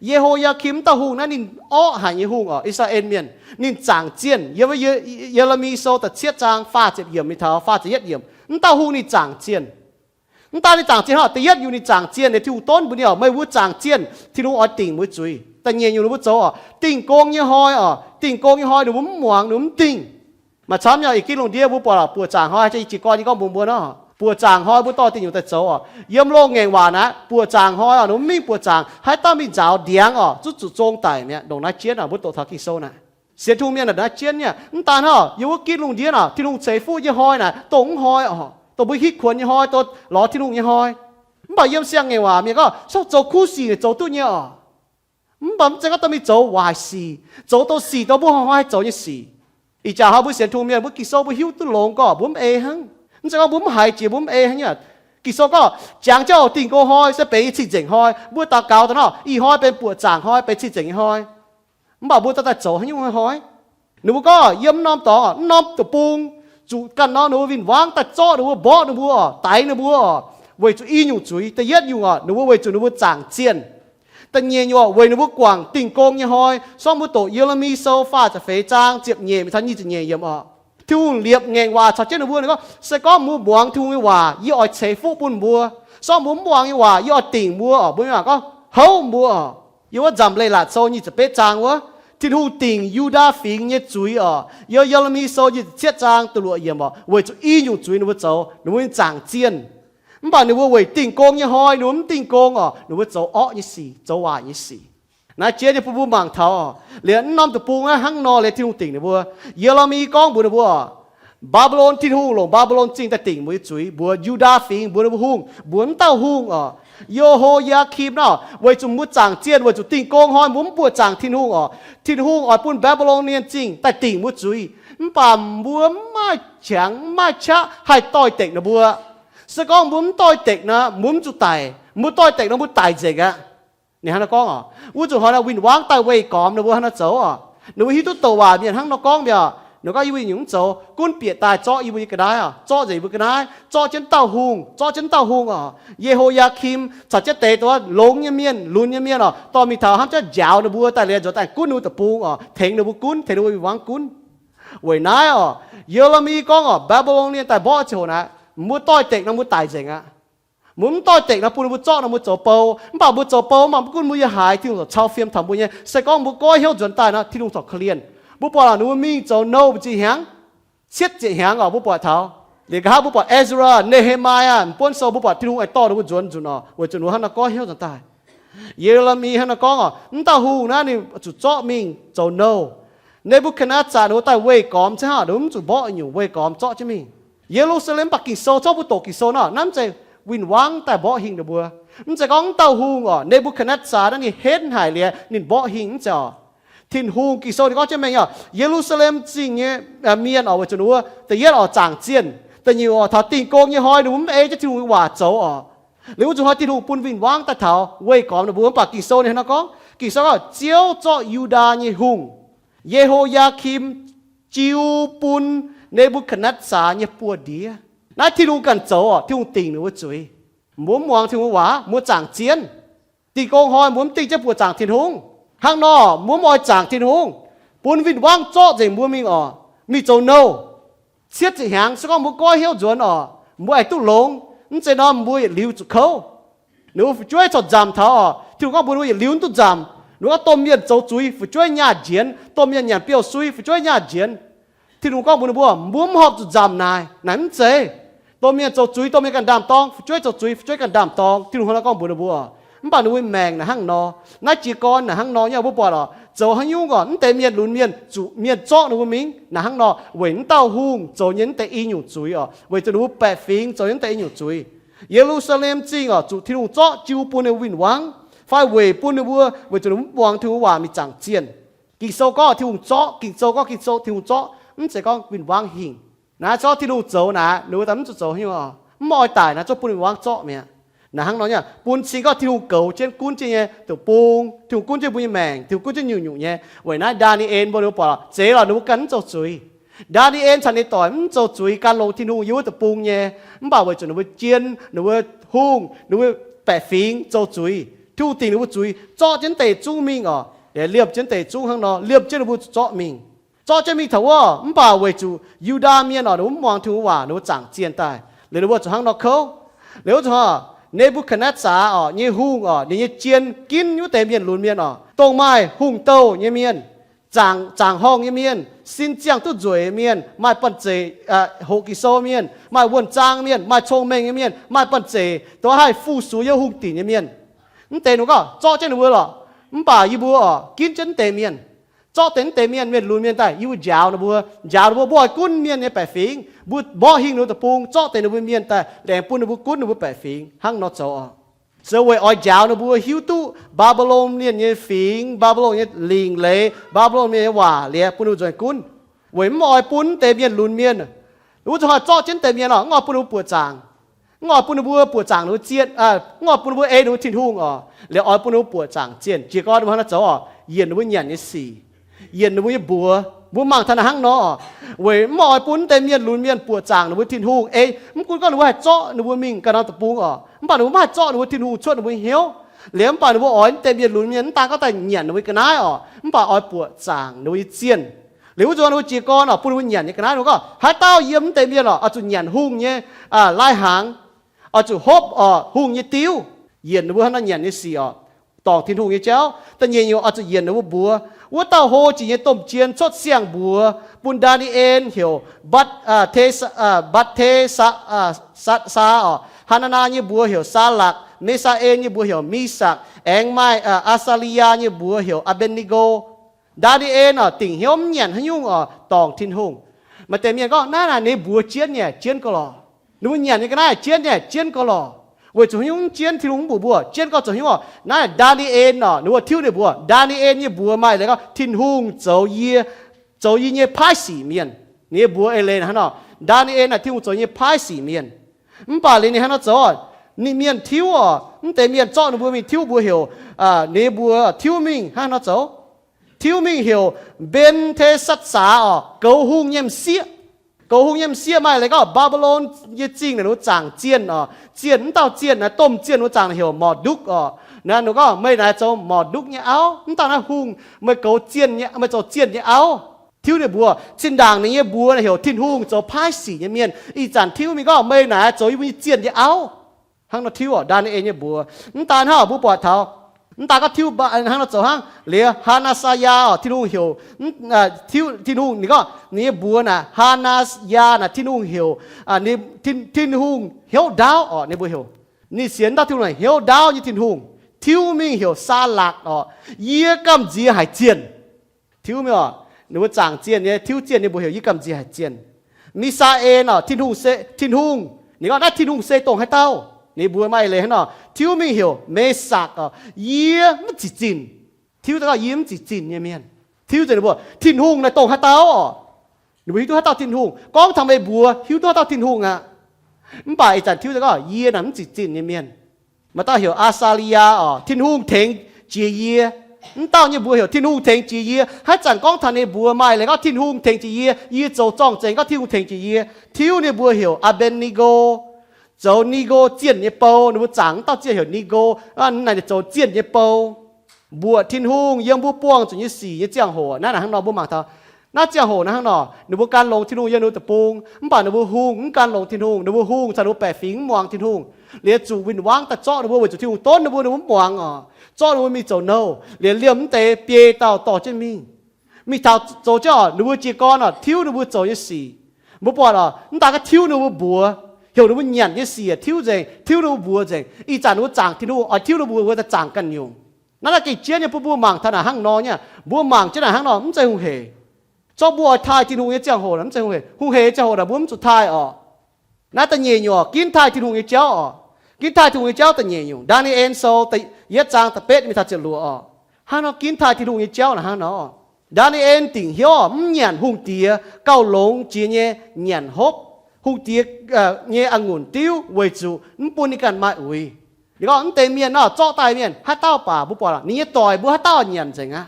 เยโฮยาคิมตะหุงนั่นนินอ้อหายเยฮุงอ๋ออิสราเอลเมียนนินจางเจียนเยว่าเยเรมีโซแต่เชียจางฟ้าเจ็บเยี่ยมมีเท้าฟ้าจะยัดเยี่ยมนั่นตะหุงนี่จางเจียนนั่นตาในจางเจียนฮะแต่ยัดอยู่ในจางเจียนในที่ต้นบุญเนี่ยไม่วุ้จางเจียนที่นู้นอ๋อติ่งมุ้จุยแต่เงียอยู่นู้นวุ้โจอ๋อติ่งโกงยี่ห้อยอ๋อติ่งโกงยี่ห้อยหนูมุ้หมวงหนูมุ้ติ่งมาช้ำอย่างอีกกี่ลงเดียวบุปผาปัวจางห้อยจะอีจีก้อนนี่ก็บุญบัวเนาะปัวจางห้อยบุตรติ่งอยู่แต่โจอ๋อเยี่ยมโลกเงงว่านะปัวจางห้อยอ๋อหนูมีปัวจางให้ต้ามีเจ้าเดียงอ๋อจุดจงไต่เนี่ยดงนักเชียนอ๋อบุตรทักกิโซนะเสียทุ่งเมียน่ะนักเชียนเนี่ยนั่นตาเนาะอยู่ว่ากินลงเดียวน่ะที่ลุงเสฟูยี่ห้อยน่ะตงห้อยอ๋อตัวบุหิขวนยี่ห้อยตัวหล่อที่ลุงยี่ห้อยมันบอกเยี่ยมเสียงเงงว่าเมียก็ชอบโจคู่สีโจตัวเนี่ยอ๋อมันบอกจะก็ต้องมีโจวายสีโจตัวสีตัวบุห้อยโจยี่สีอีจ่าเขาบุเสียทุ่งเมียบุกิโซบุหิวตัวหลงก็บุ้มเอหังมันจะก็บุ้มหายจีบุ้มเอหังเนี่ยกิโซก็จางเจ้าติ่งโกห้อยจะไปชี้เจ๋งห้อยบุตาเกาตัวเนาะอีห้อยเป็นปวดจางห้อยไปชี้เจ๋งห้อยมันบอกบุตาแต่โจให้ยุ่งห้อยหนูก็เยี่ยมน้อมต่อน้อมตัวปุงจุกันน้อหนูวินวางแต่โจ้หนูบ่หนูบัวไตหนูบัวเวจุอีอยู่จุยแต่เย็ดอยู่อ่ะหนูเวจุหนูจางเจียนแต่เงียอยู่เวหนูกวางติ่งโกงยี่ห้อยซ่อมบุตโตเยอรมีโซฟาจะเฟจางเจ็บเงียมีท่านยี่จะเงียเยี่ยมอ่ะทุ่งเลียบเงงว่าชัดเจนหนูบัวนี่ก็สก้อมูบวงทุ่งวิว่ายี่อ่อยเฉยฟูปุ่นบัวซ่อมบุ้มบวงยี่ว่ายี่อ่อยติ่งบัวอ่ะบุ้มว่าก็เฮาบัวยี่ว่าจำเลยละโซนี่จะเป๊ะจางวะที่หูติ่งยูดาฟิงเนี่ยจุยอ่ะเยอะมีโซยี่เชี่ยจางตัวเยี่ยมอ่ะเวจุอีอยู่จุยหนูว่าโจหนูว่าจางเจียนมันบอกหนูว่าเวติ่งโกงยี่ห้อยหนูมันติ่งโกงอ่ะหนูว่าโจอ้อยี่สี่โจว่ายี่สี่นะเจี๊ยจะพูดบางเท่าเหรียญน้ำตะปูงหังนอเลยที่หูติ่งหนูว่าเยอรมีก้องบัวหนูว่าบาบิโลนที่หูหลงบาบิโลนจริงแต่ติ่งมือจุยบัวยูดาฟิงบัวหนูหุ่งบัวเต้าหุ่งอ่ะโยโฮยาคีมเนาะไว้จุมุดจางเจียนไว้จุติ่งโกงหอยมุ้มปวดจางทิ้งหุ่งอ๋อทิ้งหุ่งอ๋อปุ่นบาบิโลเนียนจริงแต่ติ่งมุดจุยป่าบัวไม่ฉังไม่ชะให้ต่อยเต็กนะบัวสกองมุ้มต่อยเต็กนะมุ้มจุไตมุ้มต่อยเต็กนะมุ้มไตเจกะนี่ฮะนักก้องอ๋อวุ้จุหอยนะวินวางไตเวกอมนะบัวฮะนักเจ้าอ๋อหนูฮิตุตัวว่าเมียนทั้งนักก้องเบียหนูก็อีวิญญงโจกุนเปียตายจ่ออีวิก็ได้อ่ะจ่อใจบุก็ได้จ่อจนเต้าหุงจ่อจนเต้าหุงอ่ะเยโฮยาคิมสัจจะเตะตัวลงเมียนลุนเมียนอ่ะตอนมีเท้าห้ามจะยาวนะบัวแต่เรียนจอแต่กุนนูตะปูอ่ะเถงนะบุกุนเถงนะบุวางกุนเว้ยนายอ่ะเยอรมีก้องอ่ะบาบิโลนเนี่ยแต่บ่โจนะมุดต้อยเตะนะมุดตายเจ๋งอ่ะมุ้มต้อยเตะนะปูนมุดจ่อนะมุดโจเปาบ่าวมุดโจเปามันกุนมุยหายที่ลุงชาวเฟียมทำบุญเนี่ยใส่ก้องมุดก้อยเหี้ยวจนตายนะที่ลุงสอบเคลียนบุปผาหนูมีโจโนบุจิหังเช็ดจิหังอ่ะบุปผาเท้าเด็กข้าบุปผาเอซราเนเฮมายาปนโซบุปผาที่ลุงไอต่อหนูจวนจุนอ่ะว่าจุนหัวฮันนักก้อยเหี้ยวจนตายเยอรมีฮันนักก้องอ่ะนั่นตาหูนะนี่จุดจ่อมิงโจโนในบุคณะจ่าหนูแต่เวกอมใช่ไหมหนูจุดบ่ออยู่เวกอมจ่อใช่ไหมเยรูซาเล็มปักกิโซจ่อบุตโตกิโซน่ะนั่นใจวินวังแต่บ่อหิงเดบัวนั่นใจก้องเต้าหูอ่ะในบุคณะจ่านั่นนี่เฮ็ดหายเลยนี่บ่อหิงจ่อทิ้งหูกิโซนี่ก็จะไม่เหรอเยรูซาเล็มจริงเนี่ยเมียนออกไปจนว่าแต่เยอะออกจางเจียนแต่อยู่ออกถ้าติ่งโกงยี่ห้อยดูมันจะทิ้งหูว่าโจออกหรือว่าจะหอยทิ้งหูปุ่นวินวางแต่เท้าเว้ยก่อนนะบัวปากกิโซเนี่ยนะก็กิโซก็เจียวจ่อยูดาเนี่ยหุงเยโฮยาคิมจิวปุ่นในบุคณัสสาเนี่ยปวดเดีย nãy thì luôn cần chỗ à thì luôn tình nữa chuối muốn mong thì muốn hóa muốn chẳng chiến thì con hỏi muốn tình cho bùa chẳng thiên hùng hàng nọ muốn mọi chẳng thiên hùng buồn vinh vang cho gì muốn mình mi chỗ nâu xiết chỉ hàng sẽ có muốn coi hiếu chuẩn muốn ai tu lông nó sẽ nó muốn liu chụp khâu nếu phải chuối cho giảm tháo thì có muốn liu tu giảm nếu có tôm miên chỗ chuối phải chuối nhà chiến tôm miên nhà biểu suy phải chuối nhà chiến thì nó có muốn họp giảm này nắm chế tôm miên chỗ chuối tôm miên cần đàm tong phải chuối chỗ chuối phải chuối cần đàm tong thì nó có muốn bạn nuôi mèng là hang nọ nãy chỉ con là hang nọ nhau bố bỏ đó chỗ hang nhung còn nó tê miên lún miên chủ miên chó nó mình là hang nọ vẫn tàu hung chỗ những tê y nhủ chuối vậy cho nó bẻ phình chỗ những tê y nhủ chuối Jerusalem chính chủ thiên hùng chó chiu buôn nó vinh vang phải về buôn nó bua vậy cho nó buông thiên hùng hòa mi chẳng chiến kỳ sâu có thiên hùng chó kỳ sâu có kỳ sâu thiên hùng chó nó sẽ có vinh vang hình nãy chó thiên hùng chỗ nãy nếu tấm chỗ hiểu mọi tài nãy cho buôn vinh vang chó mẹ nà hăng nói nhá buôn chỉ có thiếu cầu trên cuốn trên nhé tiểu buông thiếu cuốn trên buôn mèng thiếu cuốn trên nhiều nhủ nhé vậy nãy Daniel bao nhiêu bảo chế là nó cắn cho chuối Daniel chẳng để tỏi cho chuối can lô thiên hùng yếu tiểu buông nhé bảo vậy cho nó chiên nó hung nó bẻ phím cho chuối thiếu tiền nó chuối cho trên tề chú mình để liệp trên tề chú hăng nó liệp trên nó cho mình cho trên mình thấu bảo vậy chủ Juda miên nó mong thiếu hòa nó chẳng chiên tài để nó cho hăng nó khâu nếu cho Nebuchadnezzar như hung như chiên kín như tề miền lùn miền tông mai hung tâu như miền chàng hong như miền xin chàng tu duệ miền mai bận chế hộ kỳ sâu miền mai quân trang miền mai trông mèn như miền mai bận chế tôi hay phu số như hung tỷ như miền tề nó có cho trên nó là bà y bùa kín chân tề miền cho đến tề miền miền lùn miền tại y giáo nó bùa bòi cún miền này bẻ phím bùa bỏ hình nó tập bung cho tề nó bùa miền tại đèn bùn nó bùa cún nó bùa bẻ phím hăng nó cho giờ vậy oi giáo nó bùa hiu tu Babylon miền như phím Babylon như lình lệ Babylon miền hòa lệ bùn nó rồi cún vậy mọi bùn tề miền lùn miền nó cho trên tề miền ngọ bùn nó bùa chàng ngọ bùn nó bùa chàng nó chiên ngọ bùn nó bùa nó thiên hung lệ oi bùn nó bùa chàng chiên chỉ có nó cho yên nó bùa nhàn như xì yên nó bùa bùa mang thằng hăng nó vậy mọi bún tây miền lùn miền bùa chàng nó bùa thiên hùng mình cũng có nó bùa chó nó bùa mình cái nào tập bung bạn nó bùa chó nó bùa thiên hùng chốt nó bùa hiếu liếm bạn nó bùa ói tây miền lùn miền ta có tài nhện nó bùa cái nái bạn ói bùa chàng nó bùa chiên nếu cho nó chỉ con bùa nó nhện cái nái nó có hai tao yếm tây miền chủ nhện hung nhé lai hàng chủ hốp hung như tiêu yên nó bùa nó nhện như xì tòng thiên hùng như chéo tất nhiên nhiều chủ yên nó bùaว่าเต้าโฮจีเนี่ยต้มเจียนชดเสียงบัวปุนดานีเอ็นเหี่ยวบัดเทสซาฮานานาเนี่ยบัวเหี่ยวซาลักเมซาเอ็นเนี่ยบัวเหี่ยวมีสักแองไมอาซาลียาเนี่ยบัวเหี่ยวอาเบนิโกดานีเอ็นติ่งเหี่ยวเหมียนให้ยุ่งตองทินหงมาแต่เมียก็น่าในบัวเจียนเนี่ยเจียนก็รอนู่นเหมียนนี่ก็น่าเจียนเนี่ยเจียนก็รอ为主用煎天龙不煎个主用那达尼恩如果挑的不达尼恩也不买那个天空走一呢拍洗面你也不会来哈喏达尼恩天空走一拍洗面把你哈喏走你面挑แต่面做你不面挑不晓你不挑面哈喏走挑面晓เป็นเทศัตสา狗红烟些狗红烟些买那个巴比伦一经的那长尖尖到尖นะต้ม尖那长的有หมอดุกนะหนูก็ไม่ได้จะหมอดุกเนี่ยเอาตอนนั้นหุงไม่เกาเจียนเนี่ยไม่จะเจียนเนี่ยเอาทิ้วเนี่ยบัวชิ้นด่างเนี่ยบัวเนี่ยเหรอทิ้งหุงจะพายสีเนี่ยเมียนอีจันทิ้วมีก็ไม่ได้จะยิ่งเจียนเนี่ยเอาหังเราทิ้วด้านนี้เองเนี่ยบัวตอนนั้นบัวปวดเท้าตาก็ทิ้วบ้านหังเราจะหังเหลือฮานาซายาทิ้งหุงเหี่ยวทิ้วทิ้งหุงนี่ก็นี่บัวน่ะฮานาซยาน่ะทิ้งหุงเหี่ยวนี่ทิ้งหุงเหี่ยวดาวนี่บัวเหี่ยวนี่เสียงดาวทิ้งหุงเหี่ยวดาวยี่ทิ้งหุงทิ้วมีเหี่ยวซาลักเยี่ยกำจีหายเจียนทิ้วมีหนูจางเจียนเนี่ยทิ้วเจียนนี่บัวเหี่ยวยี่กำจีหายเจียนมิซาเอนทิ้งหุงเซทิ้งหุงนี่ก็ได้ทิ้งหุงเซตรงให้เต้านี่บัวไม่เลยฮะทิ้วมีเหี่ยวเมสักเยี่ยมันจีจินทิ้วแต่ก็เยี่ยมจีจินเนี่ยเมียนทิ้วจะบัวทิ้งหุงในตรงให้เต้าหนูหิวตัวให้เต้าทิ้งหุงก้องทำไมบัวหิวตัวเต้าทิ้งหุงมันป่าอีจันทิ้วแต่ก็เยี่ยนั่นจีจินเนี่ยเมียนมาต้าเหี่ยวอาซาลียาทิ้งหุงเถงเจียเยี่ย tao như bùa hiểu thiên hùng thành chỉ ye hay chẳng con thằng này bùa mai lại có thiên hùng thành chỉ ye dấu trong chẳng có thiên hùng thành chỉ ye thiếu này bùa hiểu Abednego dấu Nigo chiến như bao nó chẳng tao chỉ hiểu Nigo anh này dấu chiến như bao bùa thiên hùngยังbùaป้องจนยี่สี่ยี่เจียงหัวนั่นน่ะข้างนอกบùaหมากเท่าน่าเจียงหัวนะข้างนอกหนูบการลงthiên hùngยังหนูตะปูงมันป่าหนูบหุงการลงthiên hùngหนูบหุงถ้าหนูแปะฟิงมองthiên hùngเลี้ยจูวินวางตะเจาะหนูบวิจุthiên hùngต้นหนูบมองอ๋อเจาะหนูมีโจโน่เลี้ยเลี้ยมเตะเปียเต่าต่อเจมีเท่าโจเจ้าหนูบจีก้อนอ่ะทิ้วหนูบโจยี่สี่บุปผาอ่ะมันตาก็ทิ้วหนูบบัวhiểu nó nhận cái gì thiếu nó bùa gì ý chẳng nó chẳng thì nó thiếu nó bùa với ta chẳng cần nhiều nó là cái chuyện như bùa mảng thằng nào hang nó nhá bùa mảng chứ là hang nó không chơi hung hề cho bùa thai thì hung cái chẳng hồ lắm chơi hung hề chẳng hồ là bùa chụp thai nó ta nhẹ nhỏ kín thai thì hung cái cháu kín thai thì hung cái cháu ta nhẹ nhỏ Daniel so ta yết trang ta pet mi ta chơi lúa hang nó kín thai thì hung cái cháu là hang nó Daniel tỉnh hiểu nhận hung tía cao lông chia nhẹ nhận hốp hung tiết nghe ăn nguồn tiêu với chủ nó buồn đi cần mãi ui thì có tề miền nó cho tài miền hát tao bà bố bỏ là ní tỏi bố hát tao nhận chẳng á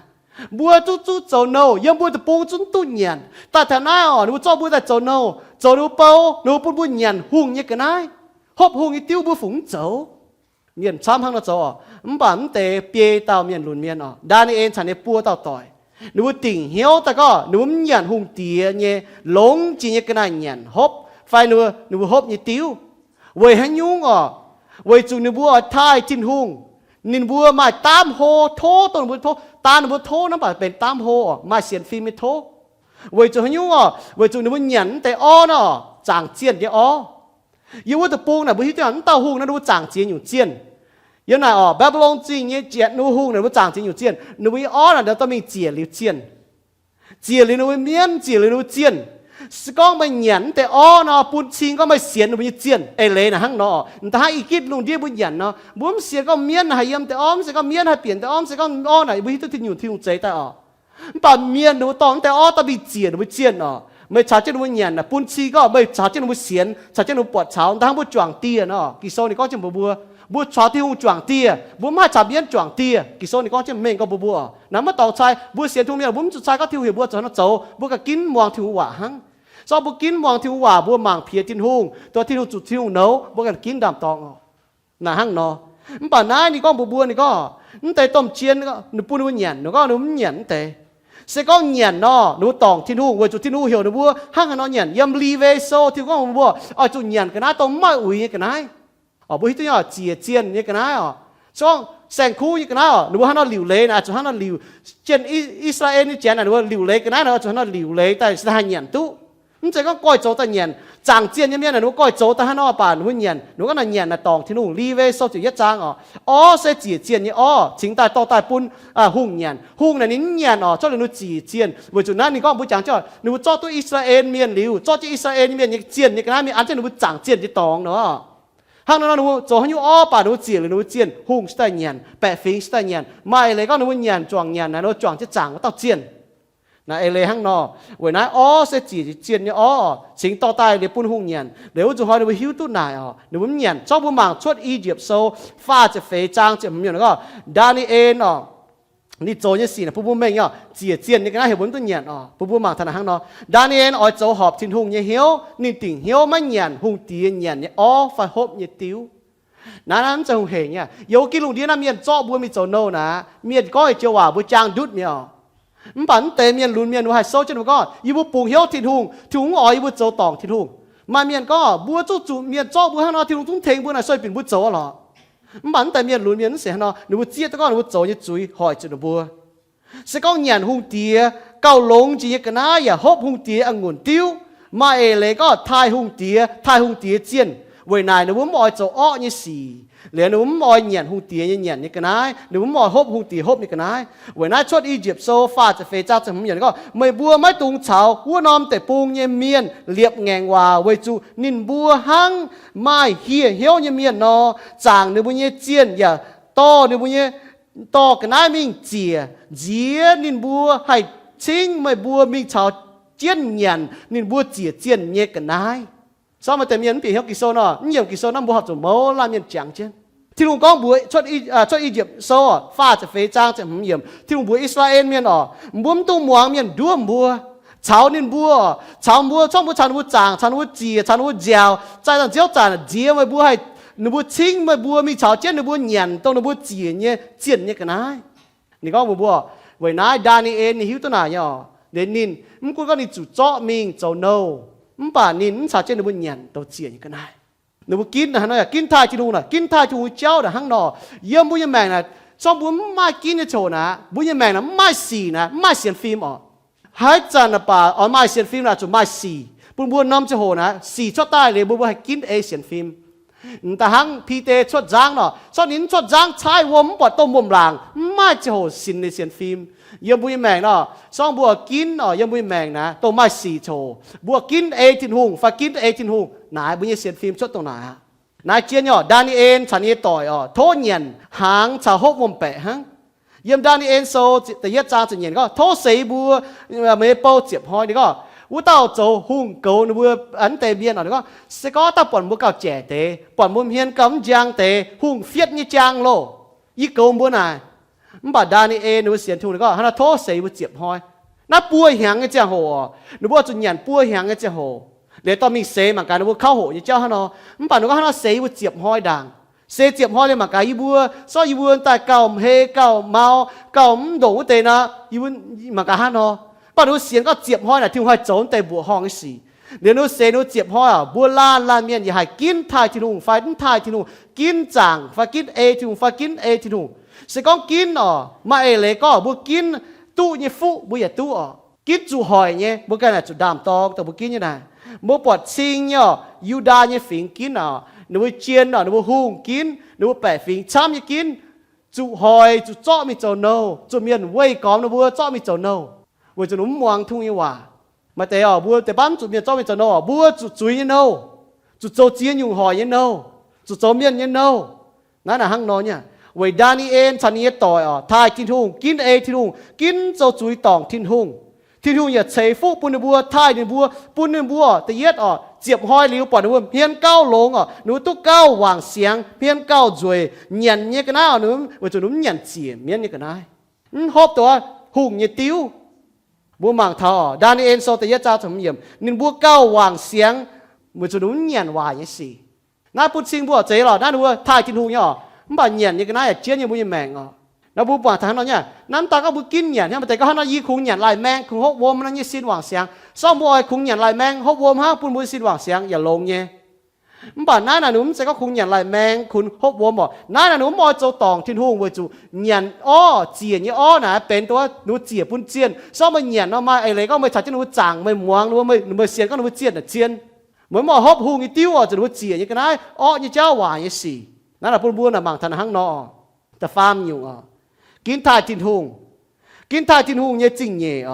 bố chú châu nâu yếm bố tập bông chúng tu nhận ta thằng nào nó cho bố ta châu nâu châu nó bao nó bố nhận hung như cái này hộp hung cái tiêu bố phúng châu miền xăm hang nó châu bản tề bê tao miền lùn miền Daniel chẳng để bố tao tỏi nó tỉnh hiếu ta có nó nhận hung tía nhé lông chỉ như cái này nhận hộp phải nữa hộp như tiêu vậy hắn nhung vậy chúng nó bùa thai chín hung nên bùa mà tam hồ thô tôi bùa thô ta nó bùa thô nó bảoเป็นtam hồ mà xiên phim mới thô vậy chúng hắn nhung vậy chúng nó bùa nhẫnแต่อ้อnó chẳng chiên cáiอ้yêu cái bông này bùa hít cái tao hung nó bùa chẳng chiên nhiều chiên như này Babylon chỉ như chiên nó hung nó bùa chẳng chiên nhiều chiên nó bùaอ้là tao mình chiên liu chiên nó bùa miên chiên liu chiên có mà nhậnแต่nóปุ่นชิงก็ไม่เสียนบุญเจียนเลยนะฮังnóแต่ให้อีกคิดลงที่บุญยันเนาะบุญเสียก็เมียนให้ยำแต่เสียก็เมียนให้เปลี่ยนแต่เสียก็ไหนบุญที่ที่อยู่ที่หัวใจแต่ป่าเมียนหนูตองแต่ต้องมีเจียนบุญเจียนไม่ชาเจนบุญยันปุ่นชิงก็ไม่ชาเจนบุญเสียนชาเจนบุญปวดเช้าแต่ทั้งบุญจวงเตี้ยกิโซนี่ก็จะบัวชาที่หัวจวงเตี้ยบัวมาชาเมียนจวงเตี้ยกิโซนี่ก็จะเม่งก็บัวน้ำมาต่อชายบัวเสียทุ่งเมียบุญจุดชายก็ที่หัวบัวจนnóโจบัวก็กินมองที่หัวหังsau bữa kín mong thiếu quả bữa mảng phía thiên hùng tôi thiên hùng chụp thiên hùng nấu bữa cần kín đàm tòng là hăng nó bản nãy thì con bữa này có tây tôm chiên nó bún nó nhẫn nó có nó nhẫn tây sẽ có nhẫn nó tòng thiên hùng với chụp thiên hùng hiểu nó bữa hăng nó nhẫn yếm li về so thì có bữa chụp nhẫn cái này tôm mai ủi như cái này bữa hít nhỏ chìa chiên như cái này xong sang khu như cái này nó hắn nó liều lấy này chụp hắn nó liều trên Israel như chén này nó liều lấy cái này nó chụp hắn nó liều lấy tại sao hai nhẫn túมันจะก็ก้อยโจตะเนียนจางเจียนยังเมียนะหนูก้อยโจตะฮันนอป่านหนูเนียนหนูก็น่ะเนียนน่ะตองที่หนูรีเวโซจุยะจางเสจีเจียนนี่ชิงตายต่อตายปุ้นหุ่งเนียนหุ่งน่ะนี่เนียนเจ้าเลยหนูจีเจียนวันจุดนั้นนี่ก็บุจางเจ้าหนูจ้อตัวอิสราเอลเมียนหลิวจ้อที่อิสราเอลเมียนนี่เจียนนี่ก็น่ามีอันเจ้าหนูจางเจียนที่ตองเนาะห้างนั้นหนูโจฮันอยู่ป่านหนูจีเลยหนูเจียนหุ่งสไตเนียนแปะฟิงสไตเนียนไม่เลยก็หนูเนียนจวงเนียนนะหนูจวงจะจางก็ต้องเจียนนะเลยห้างนอวันนั้นเสจีเจียนเนี่ยสิงต่อตายเดี๋ยวปุ่นหุ่งเนียนเดี๋ยวจะหอยเดี๋ยวหิวตุ้นนายเดี๋ยวมันเนียนชอบบุมังชดอียิปต์โซฟ้าจะเฟยจางจะมันอยู่แล้วก็ดานิเอลนี่โจเนี่ยสินะผู้บุเมงเจียนนี่ก็น่าเห็นบนตุ้นเนียนผู้บุมังธนาห้างนอดานิเอลโจหอบทิ้งหุ่งเนี่ยเหี้ยวนี่ติ่งเหี้ยวไม่เนียนหุ่งตีเนียนเนี่ยไฟหอบเนี่ยติ้วนั้นจะหุ่งเห็นเนี่ยโยกิลุงเดียน่าเมียนจ่อบัวมีโจโน่นะเมียนก็ไอเจียวว่าบัวจางดุดเนี่ยbản tề miền lùn miền hay sâu trên nó có, yêu bu bùng hiếu thịt hùng yêu bu châu tòng thịt hùng, mà miền có bua chú miền cho bua nó thịt hùng chúng thèm bua này xoay biển bu châu là, bản tề miền lùn miền sẽ nó bu chia tất cả bu châu như chuối hỏi cho nó bua, sẽ có nhàn hùng tía, cao lông chỉ cái ná ya hốp hùng tía ăn nguồn tiêu, mà lấy có thai hùng tía chiên, vậy này nó muốn mọi châu như xì. Liền nó mọi nhện hung tía như cái này, nó mọi hốp hung tía hốp như cái này. Vậy nãy chốt Egypt so phaจะเฟจ้าจะมันอย่างก็ไม่บัวไม่ตุงเฉาวัวนอมแต่ปูงเยเมียนเลียบแงงว่าไว้จูนินบัวหังไม่เหี้ยวเยเมียนนอจางเนื้อบุญเยเจียนอย่าต่อเนื้อบุญเยต่อกันได้มิ่งเจียนินบัวให้ชิงไม่บัวมิ่งเฉาเจียนหยันนินบัวเจียนเยกันได้sau màแต่เมียนปีเหี้ยวกิโซนอเยี่ยมกิโซนั่งบัวหับจุ่มโมลาเมียนจังเช่น ที่ลุงก้องบัวชดอียิปต์โซ่ฟ้าจะเฟจ้างจะหุ่มเยี่ยมที่ลุงบัวอิสราเอลเมียนบัวตุ้งหมวงเมียนด้วมบัวชาวนินบัวชาวบัวช่องบัวชาวบัวจางชาวบัวจีชาวบัวเจียวใจต่างเจียวจานเจียวไม่บัวให้นบัวชิงไม่บัวมีชาวเจียนนบัวเหยียนต้องนบัวจีเนี่ยเจียนเนี่ยกันนะนี่ก็บัวไว้นายดานีเอ็นนี่หิวตัวไหนเดี๋ยวนินมึงกูก็นี่จู่จ่อมิงเจ้าโน่มึงป่านินชาวเจียนนบัวเหยียนตัวเจียนกันนะนบัวกินนะฮะเนี่ยกินทายที่นู่นนะกินทายที่หัวเจ้านะฮังนอเยี่ยมบุญยังแมงนะชอบบุญไม่กินจะโชว์นะบุญยังแมงนะไม่สีนะไม่เสียนฟิล์มหายจานป่าไม่เสียนฟิล์มนะจุไม่สีบุญบุญน้ำจะโหนะสีชดใต้เลยบุญบุญให้กินเสียนฟิล์มแต่ฮังพีเตชดจางเนาะชดนินชดจางชายวมปอดต้มวมหลังไม่จะโหสินในเสียนฟิล์มเยี่ยมบุญยังแมงเนาะช่องบัวกินเยี่ยมบุญยังแมงนะตัวไม่สีโชว์บัวกินทินหุงฝากกินทินหุงไหนบุญยังเสียนฟิล์มชดตรงไหนนายเจียนดานิเอลฉันนี่ต่อยโทษเงียนหางชาวฮกวมเปะฮังเยี่ยมดานิเอลโซแต่ยัดจางจะเงียนก็โทษสีบัวเมเปิลเจ็บหอยนี่ก็วุ้เต้าโจหุ่งเกาบัวอันเตเบียนนี่ก็สก็ตาป่อนบัวเก่าแจ๋เตป่อนบัวเฮียนกำจางเตหุ่งเฟียดนี่จางโลยี่เกาบัวนายมันบอกดานิเอลเสียนทุ่งนี่ก็ฮันโทษสีบัวเจ็บหอยน่าป่วยหางไอ้เจ้าโหหรือว่าจุนเงียนป่วยหางไอ้เจ้าโหเดี๋ยวต้องมีเสเหมือนกันว่าเข้าโหยเจ้าฮะเนาะมันป่านว่าฮะเนาะเสยว่าเจียบห้อยด่างเสยเจียบห้อยเลยเหมือนกันยีบัวซ้อยีบัวแต่เก่าเฮเก่าเมาเก่าโด่งเตนะยีบัวเหมือนกันฮะเนาะป่านว่าเสียงก็เจียบห้อยน่ะที่ห้อยโจนแต่บัวห้องสีเดี๋ยวนู้เสยนู้เจียบห้อยบัวล้านเมียนอย่าให้กินทายที่นุ่งไฟทายที่นุ่งกินจางไฟกินที่นุ่งไฟกินที่นุ่งเสยก็กินมาเลยก็บัวกินตู้เนี่ยฟุบัวอย่าตู้กินจูหอยเนี่ยบัวกันน่ะจูดามตอกแต่บัวกินยังไงมื่อปอดซิงเนี่ยยูดาเนี่ยฟิงกินหนูเจียนหนูหุ่งกินหนูแปะฟิงช้ำยังกินจุหอยจุจ่อมีเจ้าโนจุเมียนเว่ยกอมหนูบัวจ่อมีเจ้าโนบัวจะหนุ่มมวงทุ่งยี่ว่ามาแต่บัวแต่บ้านจุเมียนจ่อมีเจ้าโนบัวจุจุยยังโนจุโจเจียนอยู่หอยยังโนจุโจเมียนยังโนนั่นน่ะฮังนอนเนี่ยเวดานีเอ็นชันนี้ต่อยทายกินหุ่งกินที่หุ่งกินโจจุยตองทิ้งหุ่งที่ทุ่งอย่าเฉยฟุปุ่นบัวท้ายบัวปุ่นบัวแต่เย็ดเจียบห้อยลิ้วปอดบัวเพี้ยนเก้าลงหนูตุ๊กเก้าหว่างเสียงเพี้ยนเก้าจวยเหยียนเนี่ยกันนะหนูว่าจะหนูเหยียนเจียเมียนเนี่ยกันนะฮอบตัวหุ่งเนี่ยติ้วบัวหมางเท่าดานิเอลโซแต่เย็ดจ้าสมเยี่ยมนินบัวเก้าหว่างเสียงว่าจะหนูเหยียนว่าอย่างสิน่าพูดซิงบัวเจ๋อหรอน่าดูว่าท้ายกินหุ่งเนี่ยมันบ่เหยียนเนี่ยกันนะอย่าเจียนอย่างบัวยังแมงแล้วบุปผาทางนั้นเนี่ยน้ำตาก็บุกินเนี่ยแต่ก็ฮันน่ะยี่คุงเนี่ยลายแมงคุงฮกวมนั่นยี่สิ้นหวังเสียงซ่อมบัวคุงเนี่ยลายแมงฮกวมฮะปุ่นบุสิ้นหวังเสียงอย่าลงเนี่ยมันบ่น้าหน่ะหนุ่มแต่ก็คุงเนี่ยลายแมงคุณฮกวมบ่น้าหน่ะหนุ่มมอโจตองทิ้งหุ่งไว้จู่เนี่ยเจียนเนี่ยน่ะเป็นตัวหนูเจียปุ่นเจียนซ่อมมาเนี่ยเนาะมาไอ้เลยก็ไม่ชัดจะหนูจางไม่หวงหรือว่าไม่เสียนก็หนูเจียนน่ะเจียนเหมือนหมอฮบหุ่งอีติ้วจะหนูเจียนเนี่ยก็ได้เนี่ยเจ้าหวานเนี่ยสินั่นแหละปุ่นบัวน่ะบางทันหังนอแต่ฟาร์มอยู่กินทายจินหุงเนี่ยจริงเนี่ย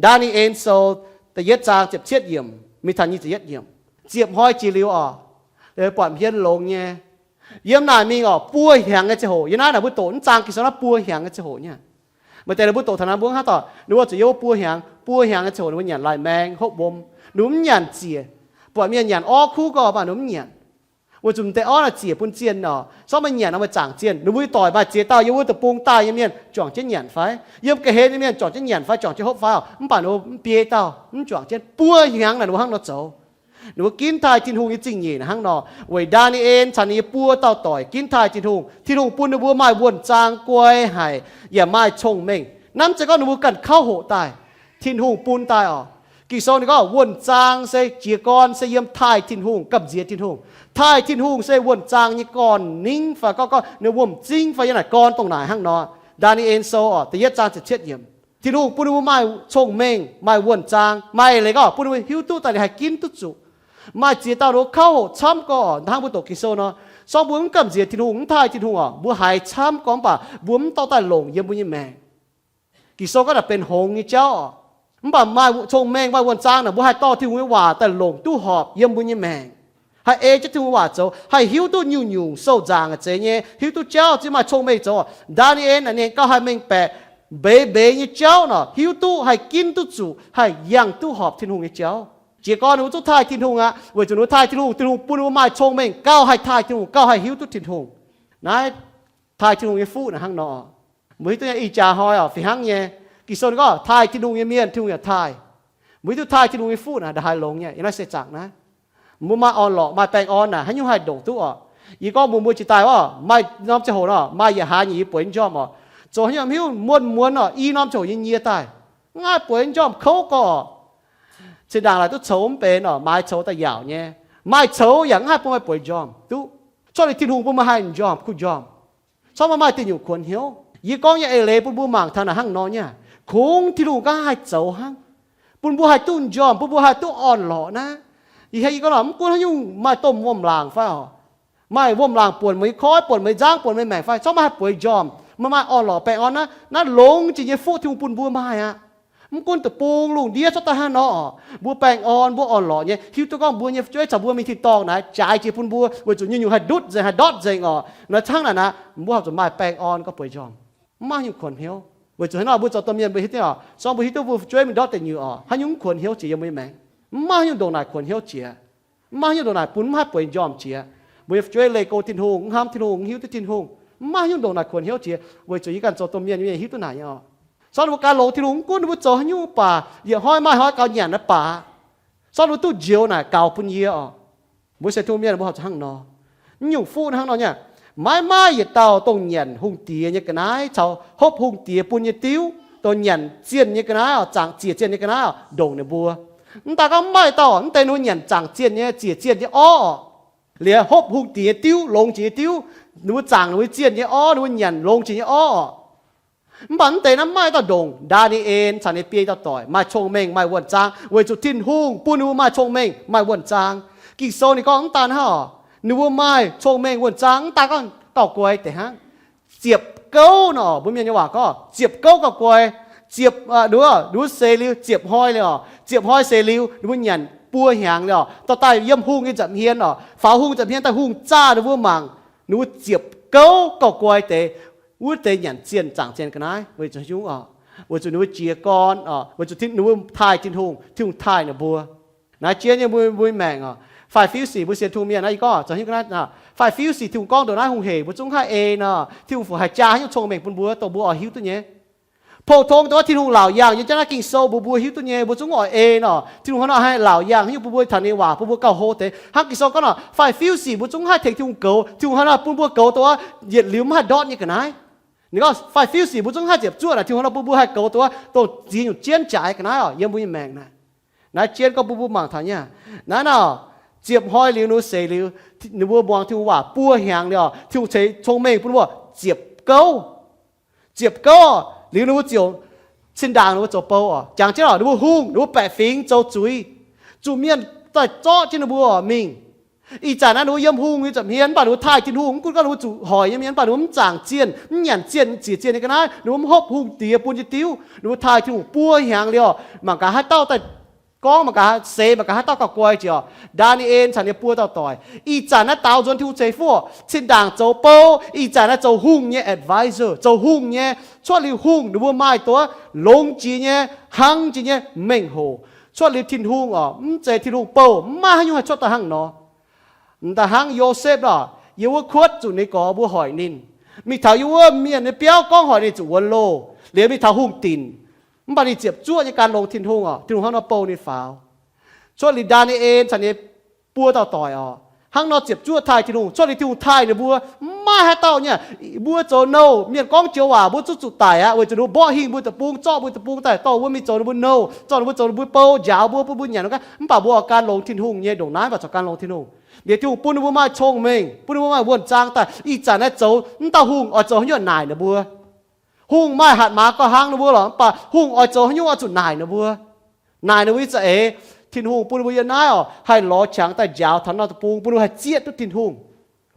ดานิเอลโซแต่เย็ดจางเจ็บเชียดเยี่ยมมีทันยี่จะเย็ดเยี่ยมเจียบห้อยจีริวเดี๋ยวปล่อยเพี้ยนลงเนี่ยเยี่ยมนายมีป่วยแหงกันจะโหยันน่าหนาบุตโตนจางกิสระป่วยแหงกันจะโหเนี่ยมาแต่ละบุตโตธนาบุ้งห้าต่อหรือว่าจะโยป่วยแหงกันจะโหหรือว่าหยันลายแมงฮกบมหนุ่มหยันเจียปล่อยเมียนหยันคู่ก็ป่ะหนุ่มหยันว่าจุ่มแต่น่ะเจียปุ่นเจียนซ้อมมันเหยียนเอามาจ่างเจียนหนูวิ่งต่อยมาเจียเต้ายังวิ่งตะปูงตายยังเมียนจ่องเจียนเหยียนไฟยังกระเฮ็ดยังเมียนจ่องเจียนเหยียนไฟจ่องเจียนฮบไฟมันป่านหนูเปียเต้ามันจ่องเจียนปัวยังน่ะหนูหั่งเราโจหนูกินทายจินหุงจริงยี่นะหั่งนอเวดานิเอ็นฉันนี่ปัวเต้าต่อยกินทายจินหุงที่หุงปุ่นหนูบัวไม้วนจางกล้วยไห่อย่าไม้ชงเม่งน้ำจะก็หนูกันเข้าโหตายทินหุงปุ่นตายกี่โซนก็วนจางเสเจียกอนเสเยี่ยมทายทินหุงกับเจียทินหุงทายทินหุงเสวนจางนี่ก่อนนิ่งฝ่าก็เนื้อวมจริงฝ่ายันไหนก่อนตรงไหนห้างนอดานิเอลโซแต่ยัดจางจะเช็ดเยี่ยมทินหุงปุ่นว่าไม่ชงเม่งไม่วนจางไม่เลยก็ปุ่นว่าหิวตู้แต่ให้กินตุ้จุไม่เจียตาโรเข้าช้ำก็ทางบุตรกิโซนสองบุ้มกับเจียทินหุงทายทินหุงบัวหายช้ำก่อนป่ะบุ้มต่อแต่หลงเยี่ยมบุญยี่แมงกิโซก็จะเป็นหงนี่เจ้ามันบ่มาชงแมงมาวนจางน่ะบ่ให้ต่อที่หัวว่าแต่ลงตู้หอบเยี่ยมบุญยี่แมงให้จะที่หัวว่าโจให้หิวตู้ยุ่งโซ่จางเจเนี่ยหิวตู้เจ้าที่มาชงแมงโจดานิเอลอันนี้ก็ให้แมงแปะเบยี่เจ้าน่ะหิวตู้ให้กินตู้จู่ให้ยังตู้หอบที่หุงยี่เจ้าเจียก้อนหนูตู้ทายที่หุงเวจุหนูทายที่หุงปุ่นว่ามาชงแมงก้าวให้ทายที่หุงก้าวให้หิวตู้ที่หุง นายทายที่ลุงยังฟูนะห้างนอมือตัวยังอีจ่าหอยฝีห้างเนี่ยกิโซนก็ทายที่ลุงยังเมียนที่ลุงยังทายมือตัวทายที่ลุงยังฟูนะได้ลงเนี่ยยังน่าเสียจักนะมือมาออนหลอกมาแปลงออนนะให้ยุ่งให้ดงตัวอ่ะอีก็มือจิตตายว่าไม่น้อมจะโหนอ่ะไม่อย่าหาหนีป่วยจอมอ่ะโจให้ยังหิวม้วนอ่ะอีน้อมโจยังเยียตายง่ายป่วยจอมเขาก็เสียดายอะไรตัวโฉมเป็นอ่ะไม้โฉแต่ยาวเนี่ยไม้โฉอย่างง่ายพวกไม่ป่วยจอมตู้ชอบเลยทิ้งหูพวกมาให้จอมคู่จอมชอบมาไม่ติดอยู่ควรเหี้ยวยี่ก้องยังเอเล่ปุ่นบัวหมางทางห้างนอนเนี่ยคงที่ลุงก็ให้โฉห้างปุ่นบัวให้ตุ้นจอมปุ่นบัวให้ตุ้อ่อนหล่อนะอีให้ก็หล่อมันกูให้ยุ่งไม่ต้มว่มลางไฟอ่ะไม่ว่มลางปวดไม่คอยปวดไม่จ้างปวดไม่แหม่ไฟชอบมาให้ป่วยจอมมาอ่อนหล่อแปลงอ่อนนะนั่นหลงจริงๆฟูที่ปุ่นบัวมาอ่ะมันกุนตะปูลุงเดียชอบตาหน้าบัวแปลงอ่อนบัวอ่อนหล่อเนี่ยหิวตัวก้องบัวเนี่ยช่วยจับบัวมีที่ตองนะจ่ายจีปุ่นบัวบัวจุดยืนอยู่ให้ดุดใจให้ดอดใจอ่ะนะช่างน่ะนะบัวจะมาแปลงอ่อนก็ป่วยจอมมาอยู่คนเหี้ยวบัวจุดให้น้าบัวจะต้มเย็นไปที่เนี่ยสองบัวที่ตัวบัวช่วยมันดอดแต่อยู่ให้ยุ่งคนเหี้ยวจียังไม่แม่มาอยู่ตรงไหนคนเหี้ยวจีมาอยู่ตรงไหนปุ่นมาป่วยจอมจีบัวช่วยเลยโกทินหงห้ามทินหงหิวทินหงมาอยู่ตรงไหนคนเหี้ยวจีบัวจุดยี่กันจะต้มเย็นอยู่หิวตัวไหนอ่ะสอนว่าการลงที่ลุงกุ้นว่าโจให้ยุ่งป่าอย่าห้อยไม้ห้อยเกาหยันนะป่าสอนว่าตู้เจียวน่ะเกาปุ่นเยี่ยอ่ะบุษทุ่มเมียนบุษห้างนอยุ่งฟูนห้างนอเนี่ยไม้อย่าเต่าตรงหยันหุ่งเตียเนี่ยกันนะชาวฮบหุ่งเตียปุ่นเนี่ยติ้วตรงหยันเจียนเนี่ยกันนะจางเจียเจียนเนี่ยกันนะดงเนี่ยบัวแต่ก็ไม่ต่อแต่นู่นหยันจางเจียนเนี่ยเจียเจียนเนี่ยอ้อเหลือฮบหุ่งเตียติ้วลงเจียติ้วนู่นจางนู่นเจียนเนี่ยอ้อนู่นหยันลงเจียเนี่ยอ้อมันแต่น้ำไม่ต่อดงดานีเอ็นฉันในปีต่อต่อยมาชงเมงไม่วนจางเวจุดทิ้นหุ่งปูนูมาชงเมงไม่วนจางกิโซนี่ก็ตาห่อนูไม่ชงเมงวนจางตาก็ต่อกวยแต่ฮะเจียบเก้าเนาะบุญเมียนว่าก็เจียบเก้ากับกวยเจียบดูเซลิวเจียบห้อยเลยอ่ะเจียบห้อยเซลิวดูบุญยันปัวหางเลยอ่ะต่อใต้เยี่ยมหุ่งนี่จับเฮียนอ่ะฝาหุ่งจับเฮียนแต่หุ่งจ้าดูบุญมังนูเจียบเก้ากับกวยแต่วุ้แต่ยันเจียนจางเจียนกันนะเวจะยุ่งเวจะนู้เจียก้อนเวจะทิ้งนู้ทายทิ้งทุ่งทิ้งทายเนี่ยบัวนายเจียนเนี่ยบุยแมงฝ่ายฟิวสี่บุเสียทุ่งเมียนายก็จะให้กันนะฝ่ายฟิวสี่ทิ้งก้อนโดนนายหงเหบุจงให้เอนะทิ้งฝูหายจ้าให้ชงเมงปุ่นบัวตัวบัวหิวตัวเนี้ยโพทงตัวทิ้งทุ่งเหล่าอย่างยังจะน่ากินโซ่บัวหิวตัวเนี้ยบุจงเอนะทิ้งทุ่งเขาหน้าให้เหล่าอย่างให้บัวทันในว่าบัวเก่าโฮเตฮักกิโซก็น่ะฝ่ายฟิวสี่บุจงให้เทคทิ้งเก่าทิ้งเขาหน้าปุ่นบัวเก่าตัวเหยียดหลิวมาดอดเนี่ยกันนะ你讲快ฟิวสี่บุญจงให้เจ็บจ้วนะที่เราบูให้เกาตัวจีนอยู่เจียนจ่ายกันนะยังบุญแมงนะนะเจียนก็บูมังทางเนี่ยนั่นเจ็บห้อยลิ้วนู้เสียลิ้วนึกว่าบวงที่ว่าปัวแหงเนี่ยที่ใช้ชงเมงพูดว่าเจ็บเกาลิ้วนู้เจียวชิ้นด่างนู้เจ้าเป้าจางเจ้านึกว่าหุ่งนึกว่าแปะฟิงเจ้าจุเมียนแต่จ้อที่นึกว่ามิงอีจานั้นหนูเยี่ยมหุ่งนี่จะเฮียนป่ะหนูถ่ายกินหุ่งกูก็หนูจู่หอยเฮียนป่ะหนูมันจางเจียนมันหยันเจียนเจียนนี่กันนะหนูมันฮบหุ่งเตี๋ยปูนจิติ้วหนูถ่ายกินหุ่งปัวหางเดียวมันก็ให้เต้าแต่ก้องมันก็เซมันก็ให้เต้ากับกวยเจียวดานี่เอ็นฉันเนี่ยปัวเต้าต่อยอีจานั้นเต้าจนที่เจฟัวชิ้นด่างเจ้าเป้าอีจานั้นเจ้าหุ่งเนี่ย advisor เจ้าหุ่งเนี่ยช่วยลิวหุ่งหนูว่าไม่ตัวลงจีเนี่ยหังจีเนี่ยเม่งโหช่วยลิวทิ้งหุ่งเจทิ้งหุ่งเป้ามาให้ยุ่งให้ช่วยตาหังเนาะแต่หังโยเซฟล่ะยูว่าขวดจุในกอบัวหอยนินมีเท้ายูว่าเมียในเปี้ยวก้องหอยในจุวันโลเหลือมีเท้าหุ่งตินมันบาดเจ็บจ้วในการลงทิ้งทุ่งทิ้งทุ่งหังนอโปในฝาวช่วยลิดาในเอ็นฉันเนี่ยปัวต่อต่อยหังนอเจ็บจ้วทายทิ้งทุ่งช่วยลิทิ้งทุ่งทายเนี่ยบัวมาให้เต้าเนี่ยบัวโจโนเมียนก้องเจียวว่าบัวจุดตายเวจะดูบ่อหิงบัวตะปูงจ่อบัวตะปูงแต่โตบัวมีโจบัวโนจ่อบัวโจบัวโปยาวบัวบัวอย่างนั้นก็มันป่าบัวการลงทิ้งทุ่งเนี่ยดงน้ำป่าจากการลงทิ้งทุ่งเดี๋ยวที่หุ่งปุ่นบัวมาชงเมงปุ่นบัวมาวนจางแต่อีจานนั้นโจนตาหุ่งอ๋อโจให้ยอดนายนะบัวหุ่งไม่หัดมาก็หางนะบัวหรอป่ะหุ่งอ๋อโจให้ยอดจุดนายนะบัวนายนะวิจะทิ้งหุ่งปุ่นบัวยันนายให้ล้อช้างแต่ยาวทันนอตะปูปุ่นบัวให้เจี๊ยดตุ้ทิ้งหุ่ง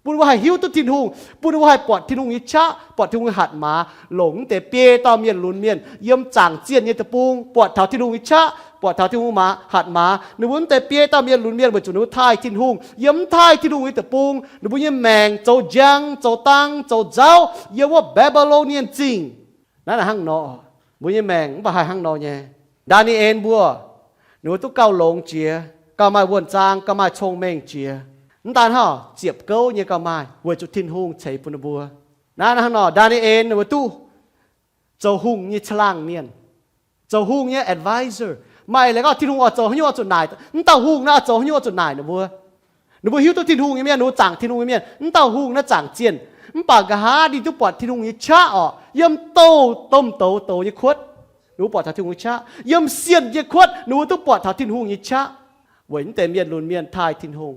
ปุ่นบัวให้หิวตุ้ทิ้งหุ่งปุ่นบัวให้ปอดทิ้งหุ่งอิชะปอดทิ้งหุ่งหัดมาหลงแต่เปียตอเมียนลุนเมียนเยี่ยมจางเจี๊ยดเนี่ยตะปูปอดเท้าทิ้งหุ่งอิชะปวดเท้าที่หูมาหัดมาหนูบุญแต่เปียตาเมียนลุนเมียนบนจุดหนูทายทิ้งหุงย้ำทายทิ้งหุงอีตะปุงหนูบุญยังแมงเจ้าจังเจ้าตังเจ้าเจ้าเยาว่าบาบิโลเนียนจริงนั่นแหละหังนอบุญยังแมงบ่หายหังนอเนี่ยดานีเอ็นบัวหนูตุกเกาหลงเจียก็มาวนจางก็มาชงเมงเจีย ตาห่อเจียบเก้าเนี่ยก็มาเวจุดทิ้นหงใช้ปุ่นบัวนั่นห่อดานิเอลวัตู้เจ้าหงเนี่ยฉลางเมียนเจ้าหงเนี่ย advisor ไม่แล้วก็ทิ้นหงเจ้าหิ้วจุดไหนนั่นเต่าหงนะเจ้าหิ้วจุดไหนนะบัวหนูบัวหิ้วตัวทิ้นหงเนี่ยหนูจังทิ้นหงเนี่ยนั่นเต่าหงนะจังเจียนนั่นปากกะหาดีตุปอดทิ้นหงเนี่ยชะอ๋อย่ำโตต้มโตเนี่ยขวดหนูปอดท้าทิ้นหงชะย่ำเสียนเนี่ยขวดหนูตุปอดท้าทิ้นหงเนี่ยชะเหวนแต่เมียนลุนเมียนทายทิ้นหง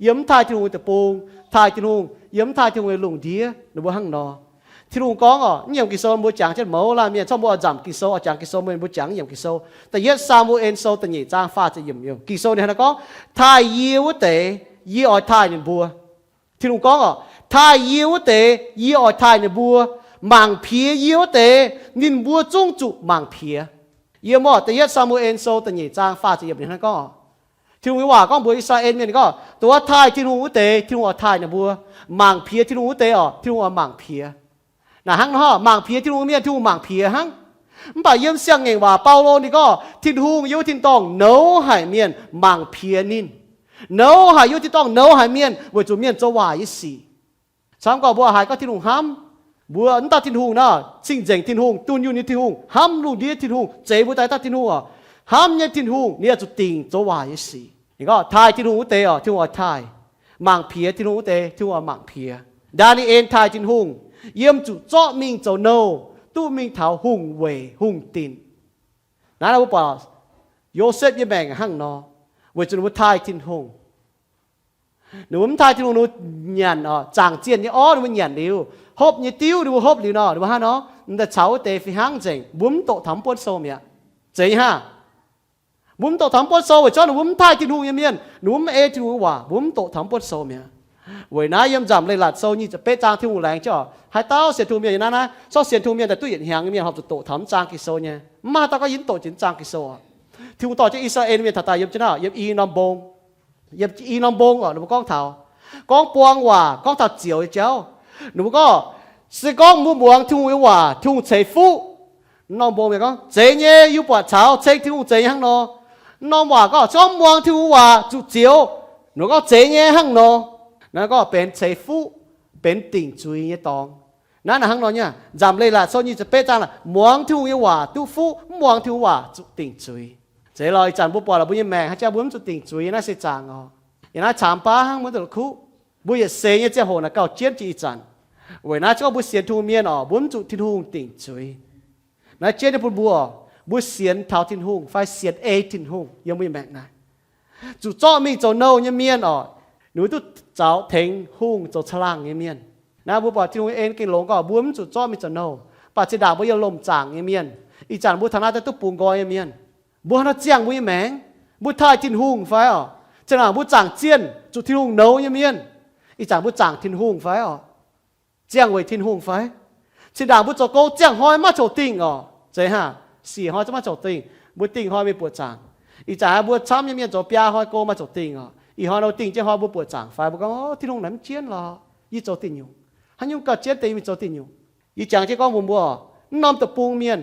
ย้ำทายทิ้นหงแต่ปงทายทิ้นหงย้ำทายทิ้นหงหลงเดียหนูบัวหั่งนอที่ลุงก้องอ๋อเนี่ยกิโซบัวจางเช่นหมูลาเมียนชอบบัวจำกิโซจางกิโซเมียนบัวจางเนี่ยกิโซแต่เยอะซามูเอ็นโซแต่เนี่ยจางฟ้าจะยิ่มยิ่มกิโซเนี่ยนะก็ทายยิวเตยี่ออยทายเนี่ยบัวที่ลุงก้องอ๋อทายยิวเตยี่ออยทายเนี่ยบัวมังเพียยิวเตนินบัวจงจุมังเพียเยี่ยมอ่ะแต่เยอะซามูเอ็นโซแต่เนี่ยจางฟ้าจะยิ่มเนี่ยนะก็ที่ลุงว่าก็บัวอิสราเอลเมียนก็ตัวทายที่ลุงเตที่ลุงทายเนี่ยบัวมังเพียที่ลุงเตอ๋อที่ลุงมังเพียนะฮังห่อมังเพียที่ลุงเมียที่ลุงมังเพียฮังมันป่าเยี่ยมเสียงเองว่าเปาโลนี่ก็ที่ลุงยุติตองโนหายเมียนมังเพียนินโนหายยุติตองโนหายเมียนเวจุเมียนจะว่ายี่สี่สามก็บัวหายก็ที่ลุงห้ำบัวอันตาที่ลุงนะสิ่งเจ๋งที่ลุงตุนอยู่นี่ที่ลุงห้ำลุงดีที่ลุงเจ๋บุตรตาที่ลุงอ่ะห้ำเนี่ยที่ลุงเนี่ยจุดติงจะว่ายี่สี่นี่ก็ทายที่ลุงเตอ่ะที่ลุงทายมังเพียที่ลุงเตที่ลุงมังเพียดานิเอลทายที่ลุงเยี่ยมจุจ่อมิงเจ้าโนตู้มิงเท้าหุ่งเวหุ่งตินนั่นเราบอกโยเซฟยังแบ่งหั่งนอเวจุนวุฒไทยทินหงหนูมันไทยทินหงหนูหยันอ๋อจางเจียนนี่อ๋อหนูมันหยันเดียวฮบนี่ติ้วหนูฮบหรือนอหนูฮะเนาะแต่เช้าเตะฟิหังเจงบุ้มโตทำปวดโซมเนี่ยเจ๋งฮะบุ้มโตทำปวดโซเวจ้าหนูบุ้มไทยทินหงยังเมียนหนูมันทินหงว่าบุ้มโตทำปวดโซมเนี่ยเว้ยนะยำจำเลยหลัดโซนี่จะเป๊ะจางที่หูแรงจ้ะให้เต้าเสียทูเมียอย่างนั้นนะชอบเสียทูเมียแต่ตู้เย็นเฮียงเมียเขาจะโตทำจางกิโซเนี่ยมาตาก็ยินโตจินจางกิโซที่หูต่อจากอิสราเอลเมียถัดตายยำชนะยำอีนอมบงยำอีนอมบงอ่ะหนูก้องเท้าก้องปวงว่าก้องเท้าเจียวเจ้าหนูก็สิก้องมุมวงที่หูว่าที่หูเฉยฟูนอมบงเมียก็เจียเนี่ยอยู่ปวดเช้าเช็คที่หูเจียหังนอนอมว่าก็ชอบมวงที่หูว่าจุเจียวหนูก็เจียเนี่ยหังนอนั่นก็เป็นเซฟูเป็นติ่งจุยเนี่ยตองนั่นนะฮังนอนเนี่ยจำเลยละโซนี่จะเป๊ะจังละมวงที่หัวว่าตู้ฟูมวงที่หัวจุติ่งจุยเจลอยจันบุปผาเราบุญแมงฮัจจะบุญจุติ่งจุยน่าเสียจังอ๋ออย่างนั้นฉามป้าฮังมันตะคุบุญเสียเนี่ยเจ้าโหน่ะเก่าเจี๊ยบจีจันเว้ยน่าจะบุญเสียทูเมียนอ๋อบุญจุที่ทุ่งติ่งจุยน่าเจี๊ยบเนี่ยบุญบุญเสียนเท้าทิ้งหุ่งไฟเสียนเอทิ้งหุ่งยังบุญแมงนะจุจ่อมีเจ้าโน่เนี่ยเมียนอ๋อหนูตุเจ้าเทงหุ่งเจ้าฉลางเมียนนะบัวบอกที่หนูเองกินหลงก็บัวมันจุดจ้อมีจะโน่ปัจจิดาบัวยลมจางเมียนอีจานบัวธนาแต่ตุปูงกอยเมียนบัวน่าเจียงบัวแมงบัวทายทินหุ่งไฟอ๋อจะหนาบัวจางเจียนจุดทินหุ่งโน่เมียนอีจานบัวจางทินหุ่งไฟอ๋อเจียงไว้ทินหุ่งไฟจิดาบัวจะโกเจียงหอยมาโจติงอ๋อเจ้าฮะสี่หอยจะมาโจติงบัวติงหอยไม่ปวดจางอีจานบัวช้ำเมียนโจเปียหอยโกมาโจติงอ๋ออีหอยเราติงเจ้าหอยบัวปวดจางไฟบัวก็ทินหุ่งนั้นเจียนหรอยี่โจติงอยู่ฮันยุ่งกับเจ็ดตีมีโจตินอยู่อีจังที่ก้องบุญบัวน้อมตะปูเมียน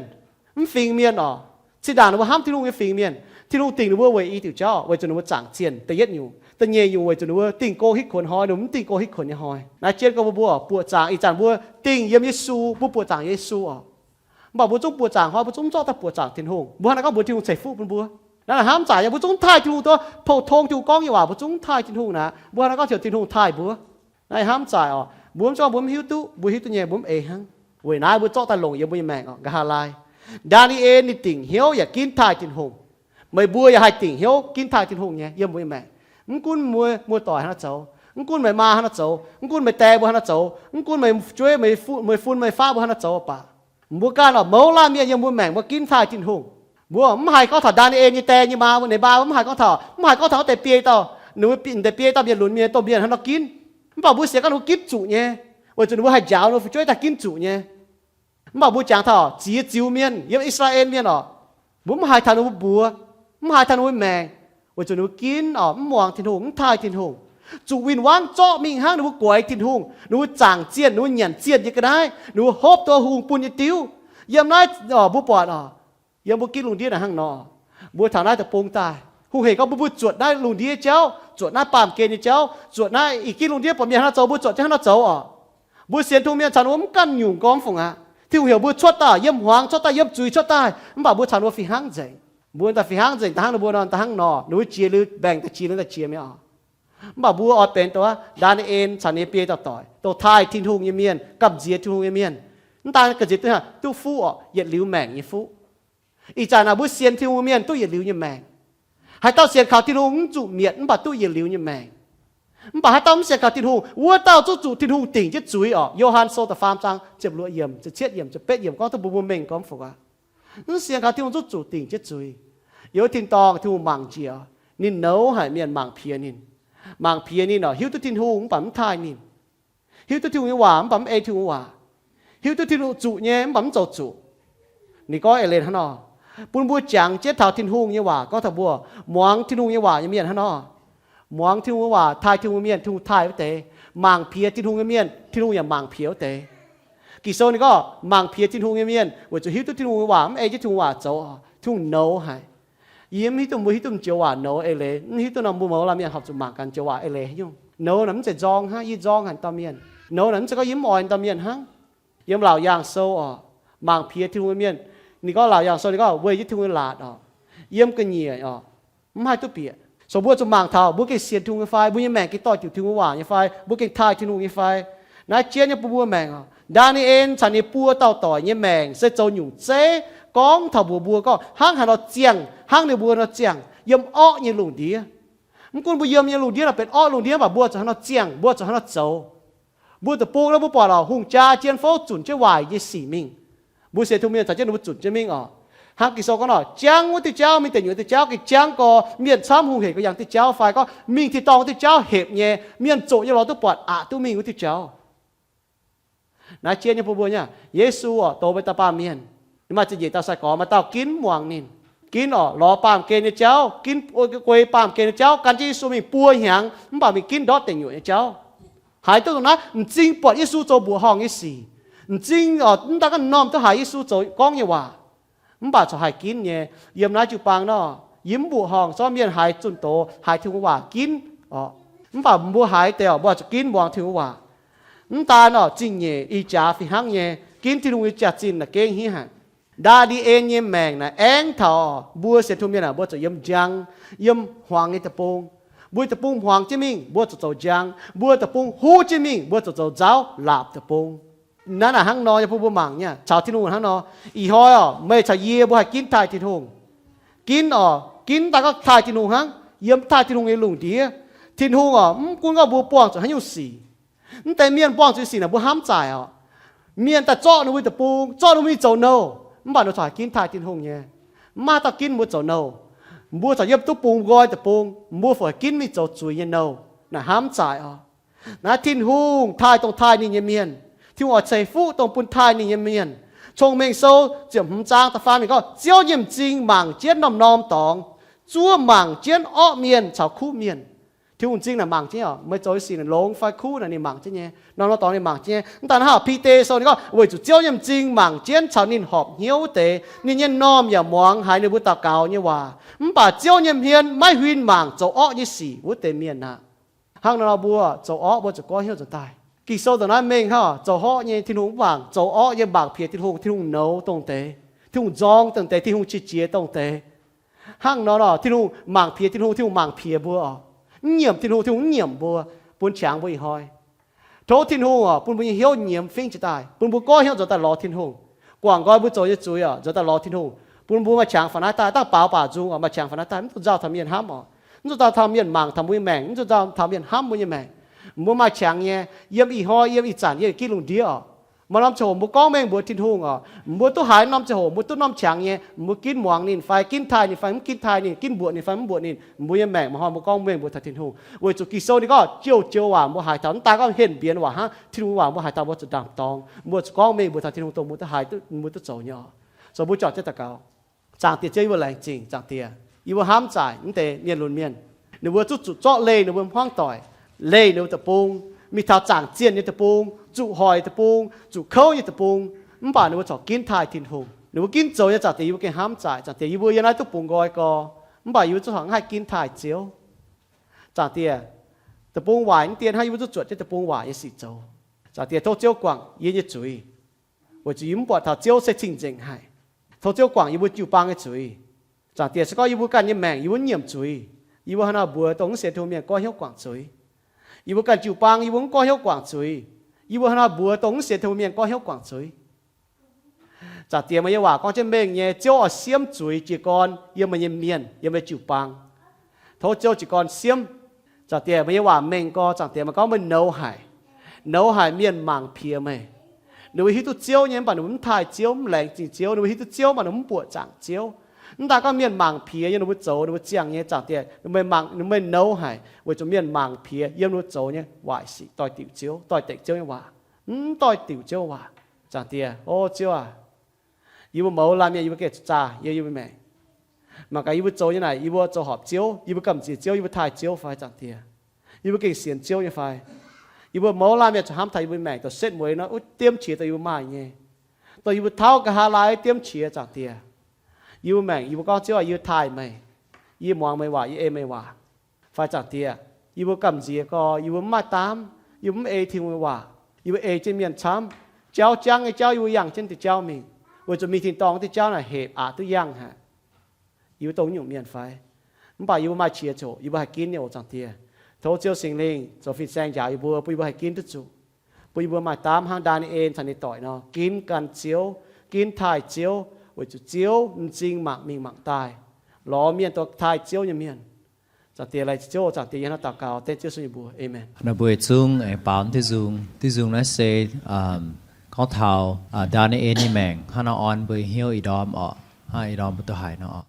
มันฟิงเมียนอ๋อสิด่านว่าห้ามที่ลุงจะฟิงเมียนที่ลุงติงหรือว่าเวอีติ๋วเจ้าเวจนว่าจางเจียนแต่เย็ดอยู่แต่เงียอยู่เวจนว่าติงโกฮิตขนหอยหนุ่มติงโกฮิตขนยาหอยนายเจ็ดก็บัวปวดจางอีจังบัวติงเยี่ยมเยซูบัวปวดจางเยซูอ๋อบอกบัวจงปวดจางหอยบัวจงเจ้าแต่ปวดจางทิ้งหงบัวนั่นก็บัวที่ลุงใส่ฟูเป็นบัวนั่นแหละห้ามจ่ายอย่าบัวจงถ่ายทิ้งหงตัวโผล่ทงทิ้งก้องอยู่ว่าบัวจงถ่ายทิ้งหงนะบัวนั่นก็เถียวทิ้งหงถ่ายบัวนายห้ามจ่ายอ๋อบุ้มจ้าบุ้มหิวตู้บุ้มหิวตู้เนี่ยบุ้มเอหังเว้ยนายบุ้มจ้าตาลงอย่าบุ้มแมงอ่ะกะฮาลายดานิเอลนี่ติ่งเหี้ยวอย่ากินทายกินหงไม่บัวอย่าให้ติ่งเหี้ยวกินทายกินหงเนี่ยอย่าบุ้มแมงมึงกุ้นมัวต่อยฮะเจ้ามึงกุ้นไม่มาฮะเจ้ามึงกุ้นไม่แต่บัวฮะเจ้ามึงกุ้นไม่ช่วยไม่ฟุ้นไม่ฟ้าบัวฮะเจ้าป่ะบัวการอ่ะเมาล่าเมียอย่าบุ้มแมงบัวกินทายกินหงบัวไม่ให้เขาถอดดานิเอลนี่แต่นี่มาในบ้านไม่ให้เขาถอดไม่ให้เขาถอดแต่เปียต่อหนูปิ่นแต่เปียต่อเบียหลุนเมียต่อเบียให้เรากินbảo bố sẽ có nó kíp chủ nhé, vậy cho nó hay giáo nó phải chơi ta kíp chủ nhé, bảo bố chẳng thọ chỉ chiếu miên, giống Israel miên ọ, bố mà hai thằng nó bùa, mà hai thằng nó mèn, vậy cho nó kín ọ, mhoàng thiên hùng, thai thiên hùng, chủ win one cho mình hang nó quậy thiên hùng, nó chẳng chiên, nó nhẫn chiên như cái đấy, nó hốpตัวhùng pun như tiêu, yếm nói ọ bố bọt ọ, yếm bố kín lùng điên là hang nọ, bố thằng nàyจะปงตาย hùng hề có bút chuộtได้lùn đi cháu chuột nát pàm kê như cháu chuột nát ý kiến lùn đi bỏ miệng nó cháu bút chuột cho nó cháu à bút xiên thu miệng chán ốm căn nhung con phồng à thì hiểu bút chuột ta yếm hoàng chuột ta yếm chui chuột ta không bảo bút chán ốm phi hang dậy bút ta phi hang dậy ta hang nó bút non ta hang nọ núi chia lư bèn ta chia lư ta chia mẹ à không bảo bút ở bênตัวđànเอ็น chánเปียต่อต่อยตัวไทยทิ้งทุ่งยี่เมียนกับเจียทิ้งทุ่งยี่เมียนนั่นตากับเจียตัวฮะตู้ฟูอ่ะเหยียดลิ้วแมงยี่ฟูอีจานาบเซียนทิ้งทุ่งยี่เมียนตู้เหยียดลิ้วยี่แมงให้เต้าเสียนข่าวทิ้งทุ่งจุเมียนนั่นบ่ตู้เหยียดลิ้วยี่แมงนั่นบ่ให้เต้าเสียนข่าวทิ้งทุ่งวัวเต้าจุทิ้งทุ่งติ่งจะจุยอ่ะโยฮันโซตฟาร์มจังเจ็บรัวเยี่ยมจะเช็ดเยี่ยมจะเป๊ะเยี่ยมก็ต้องบุบเมงก็ฝูกอ่ะนั่นเสียนข่าวทิ้งทุ่งจุติ่งจะจุยโยทิ้งตองทิ้งมังเจียนินเนาให้เมียนมังเพียนินมังเพียนี่เนาะหิวตัวทิ้งทุ่งปั๊มทายนินหิวตัวทิ้งหวานปั๊มทิ้งหวานหิวตัวทิ้งจุเนี่ยปั๊มจุนี่ก็เอเลนฮะเนาะปุ่นบัวจังเจ็ดเท่าทิ้งทุ่งเนี่ยว่าก็ถ้าบัวหมวงทิ้งทุ่งเนี่ยว่ายังเมียนฮะเนาะหมวงทิ้งทุ่งว่าทายทิ้งเมียนทิ้งทายไว้เตะมังเพียทิ้งทุ่งเมียนทิ้งทุ่งอย่างมังเพียวเตะกี่โซนี่ก็มังเพียทิ้งทุ่งเมียนว่าจะหิวตัวทิ้งทุ่งว่าไม่จะทิ้งว่าโจ้ทิ้งโน่ให้ยิ้มหิตัวมือหิตัวเจียวว่าโน่เอเลหิตัวน้ำบัวมาละเมียนหับจุมังกันเจียวว่าเอเลยุ่งโน่น้ำจะจองฮะยี่จองหันตาเมียนโน่น้ำจะก็ยิ้มอ่อนตาเมียนฮะยิ้มเหล่ายางโซ่มังเพียทิ้งเมียนนี่ก็เหล่าอย่างโซนี่ก็เวยิทิ้งหลาดเยี่ยมกันเหยียไม่ตัวเปียสมบูรณ์จะมังเท่าบุกเกเสียนทิ้งไฟบุญยังแมงกี่ต่อจุดทิ้งหวานยังไฟบุกเกทายทิ้งไฟนายเจียนยังปูบัวแมงด้านนี้เองฉันนี่ปัวเต่าต่อยยังแมงเสจหยุ่งเจ๊ก้องเท่าบัวก็ห้างหันเราเจียงห้างในบัวเราเจียงเยี่ยมอ้อยังหลุงดีมันกุนบัวเยี่ยมยังหลุงดีเราเป็นอ้อหลุงดีแบบบัวจะให้เราเจียงบัวจะให้เราโจบัวตะปูแล้วบัวปล่อยเราหุ่งจ้าเจียนโฟจุนเจ้าวายยี่สี่มิงบุเสียทุเมียนแต่เจ้าหนุ่มจุดจะมิ่งหากกิโซก็หน่อยจังว่าที่เจ้ามีแต่อยู่ที่เจ้ากิจังก็เมียนซ้ำหูเหตุก็อย่างที่เจ้าไฟก็มิ่งที่ตองที่เจ้าเหตุเนี่ยเมียนโจยเราต้องปวดตู้มิ่งว่าที่เจ้านายเชียนยังพูดเนี่ยเยซูโตไปตาปามเมียนนี่มาจะเหยียดตาใส่ก่อมาเต้ากินหมวงนินกินรอปามเกณฑ์เจ้ากินกวยปามเกณฑ์เจ้าการที่เยซูมีปัวหยังมันบ่มีกินดอดแต่งอยู่เจ้าหายตัวตรงนั้นจริงปวดเยซูโจบัวห้องยี่สี่จริงตาก็น้อมตัวหายเยซูโจก้องยังว่ามันบาดจะหายกินเนี่ยเยี่ยมนายจูปังเนาะยิ้มบัวห้องซ้อมเมียนหายจุนโตหายถึงว่ากินมันบาดบัวหายแต่บ่จะกินวางถึงว่ามันตาเนาะจริงเนี่ยอีจ่าฟิหังเนี่ยกินที่ลุงจ่าจินน่ะเก่งฮิฮะดาดีเอ็นเยี่ยมแมงน่ะเอ็งทอบัวเสียทุเมียน่ะบัวจะเยี่ยมจังเยี่ยมหวางในตะปงบัวตะปงหวางจิมิงบัวจะโจจังบัวตะปงหูจิมิงบัวจะโจเจ้าหลาบตะปงนั่นน่ะหังนอจะพูดบ่มังเนี่ยชาวที่นู่นหังนออีหอยไม่ใช่เยี่ยบ่ให้กินทายที่ทุ่งกินกินแต่ก็ทายที่นู่นหังเยี่ยมทายที่นู่นไอ้ลุงดีที่ทุ่งคุณก็บัวป้องจะให้อยู่สี่แต่เมียนป้องจะสี่น่ะบัวห้ามจ่ายเมียนแต่จ่อนู่นแต่ปูจ่อนู่นมีโจโน่มันบ่ได้ถ่ายกินทายที่ทุ่งเนี่ยมาตะกินบัวโจโน่บัวจะเยี่ยมตุ๊ปูก้อยแต่ปูบัวฝอยกินมีโจจุยโน่น่ะห้ามจ่ายนะที่ทุ่งทายตรงทายนี่เมียนที่ว่าใจฟูตรงปุ่นไทยนี่ยังเมียนชงเมงโซเจียมหุ่นจางตะฟ้ามีก็เจียวยิ่มจริงหมั่งเจียนน้อมตองจั่วหมั่งเจียนอ้อเมียนชาวคู่เมียนที่หุ่นจริงน่ะหมั่งเจียวไม่โจยสีน่ะลงไฟคู่น่ะนี่หมั่งเจียเนี่ยน้องตองนี่หมั่งเจียแต่ถ้าพีเตโซนี่ก็เว้ยจุเจียวยิ่มจริงหมั่งเจียนชาวนินหอบเหี้ยวเตนี่เนี่ยน้อมอย่ามองหายในบุตรเก่าเนี่ยว่ามันป่าเจียวยิ่มเฮียนไม่หินหมั่งโจอ้อยี่สี่วุ้เตเมียนนะห้างเราบัวโจอ้อบัวจะก้อยเหี้ยวจะตายกิโซตอนนั้นเมงฮะโจฮ้อเนี่ยที่หุ่งว่างโจอ้อยังบากเพียที่หุ่งโนตรงเตที่หุ่งจองตรงเตที่หุ่งชิเจียตรงเตห้างนอนที่หุ่งหมั่งเพียที่หุ่งหมั่งเพียบัวเหนียมที่หุ่งเหนียมบัวปุ่นฉางบัวอีหอยโถที่หุ่งปุ่นบัวเหี้ยวเหนียมฟิ้งจะตายปุ่นบัวก้อยเหี้ยวจะตายรอที่หุ่งกว่างก้อยบัวโจยจุยจะตายรอที่หุ่งปุ่นบัวมาฉางฝันตายตั้งเปล่าป่าจุงมาฉางฝันตายมันจะเจ้าทำเมียนห้ามมันจะเจ้าทำเมียนหมั่งทำบัวแมงมันจะเจ้าทำเมียนห้ามบัวแมงมัวมาฉางเนี่ยเยี่ยมอีหอยเยี่ยมอีจันเยี่ยมกินลุงเดียวมาน้ำโฉมมัวก้องแมงบัวทิ้งทุ่งมัวตู้หายน้ำโฉมมัวตู้น้ำฉางเนี่ยมัวกินหมวงนินไฟกินไทยนินไฟมันกินไทยนินกินบวชนินไฟมันบวชนินมัวยังแมงมาหอมมัวก้องแมงบัวทิ้งทุ่งเวจุกิโซนี่ก็เจียวว่ามัวหายตอนตาก็เห็นเบียนว่าฮะทิ้งทุ่งว่ามัวหายตามัวจะดำตองมัวก้องแมงบัวทิ้งทุ่งตัวมัวตู้หายมัวตู้โจเนี่ยสมบูรณ์จอดเจ้าตะเกาจางเตี้ยเจ้าวัวแรงจริงจางเตี้ยอีวัวห้ามจ่ายนั่นแต่เมียนลุนเมียนในวัวจุดเจาะเลยในวัวห้องต่อยเลยในวัวตะปูมีเท้าจางเจียนในตะปูจุหอยตะปูจุเข้าในตะปูมันป่านในวัวจอดกินทายทิ้งทุ่งในวัวกินโจยจากเตี้ยวัวแกห้ามจ่ายจากเตี้ยวัวยังไงตุกปูงอยกอ bà yêu cho hàng hai kinh thải chiếu trả tiền tập bông hoài tiền hai yêu cho chuột cho tập bông hoài xịt châu trả tiền thâu chiếu quảng yên như chuối我只因把他招式清净係，頭招廣要照幫嘅嘴，就第時個要幹嘅命要念嘴，要喺那部東西頭面過曉廣嘴，要幹照幫要過曉廣嘴，要喺那部東西頭面過曉廣嘴，就第咪要話講隻命嘢招我閃嘴只幹要咪要面要咪照幫，頭招只幹閃，就第咪要話命個就第咪講咪nấu hải miền mảng phía mày nếu hít tu chiếu nhé bạn muốn thải chiếu lạnh chỉ chiếu nếu hít tu chiếu mà nó muốn bùa chẳng chiếu ta có miền mảng phía nhưng nó muốn trâu nó muốn chiang nhé chẳng tiền nó mới mảng nó mới nấu hải với cho miền mảng phía nhưng nó trâu nhé hoài sĩ tỏi tiểu chiếu tỏi tệ chiếu như hòa tỏi tiểu chiếu hòa chẳng tiền ô chiếu à yêu mẫu làm gì yêu cái trà yêu mẹ mà cái yêu trâu như này yêu trâu họp chiếu yêu cầm chỉ chiếu yêu thải chiếu phải chẳng tiền yêu cái xiên chiếu như phải yêu mẫu làm việc cho ham thầy với mẹ tôi xét mới nó tiêm chỉ tôi yêu mai nhé tôi yêu tháo cái hà lai tiêm chỉ chẳng tiền yêu mẹ yêu con chiếu yêu thầy mày yêu mong mày hòa yêu em mày hòa phải chẳng tiền yêu cầm gì có yêu mai tám yêu em thì mày hòa yêu em trên miền chám cháu trắng cái cháu yêu yang trên thì cháu mình với cho mình thì tòng thì cháu này hệ tôi yang hả yêu tông nhiều miền phải không phải yêu mai chia chỗ yêu hay kín nhiều chẳng tiền thấu chiếu sinh linh cho phi sang giả yêu bùi hay kín tất chủ bùi mai tám hàng đàn em thành tỏi nó kín cần chiếu kín thải chiếu với chủ chiếu chính mạng mình mạng tài ló miềnตัวthải chiếu như miền chẳng tiền lại chiếu chẳng tiền nó tạo cao tên chiếu sinh bùi amen nó bùi chung bảo tí dung nó sẽ có thảo đàn em như mèn hắn nó on bùi hiếu ý đom ọ hai ý đom bùi tôi hải nó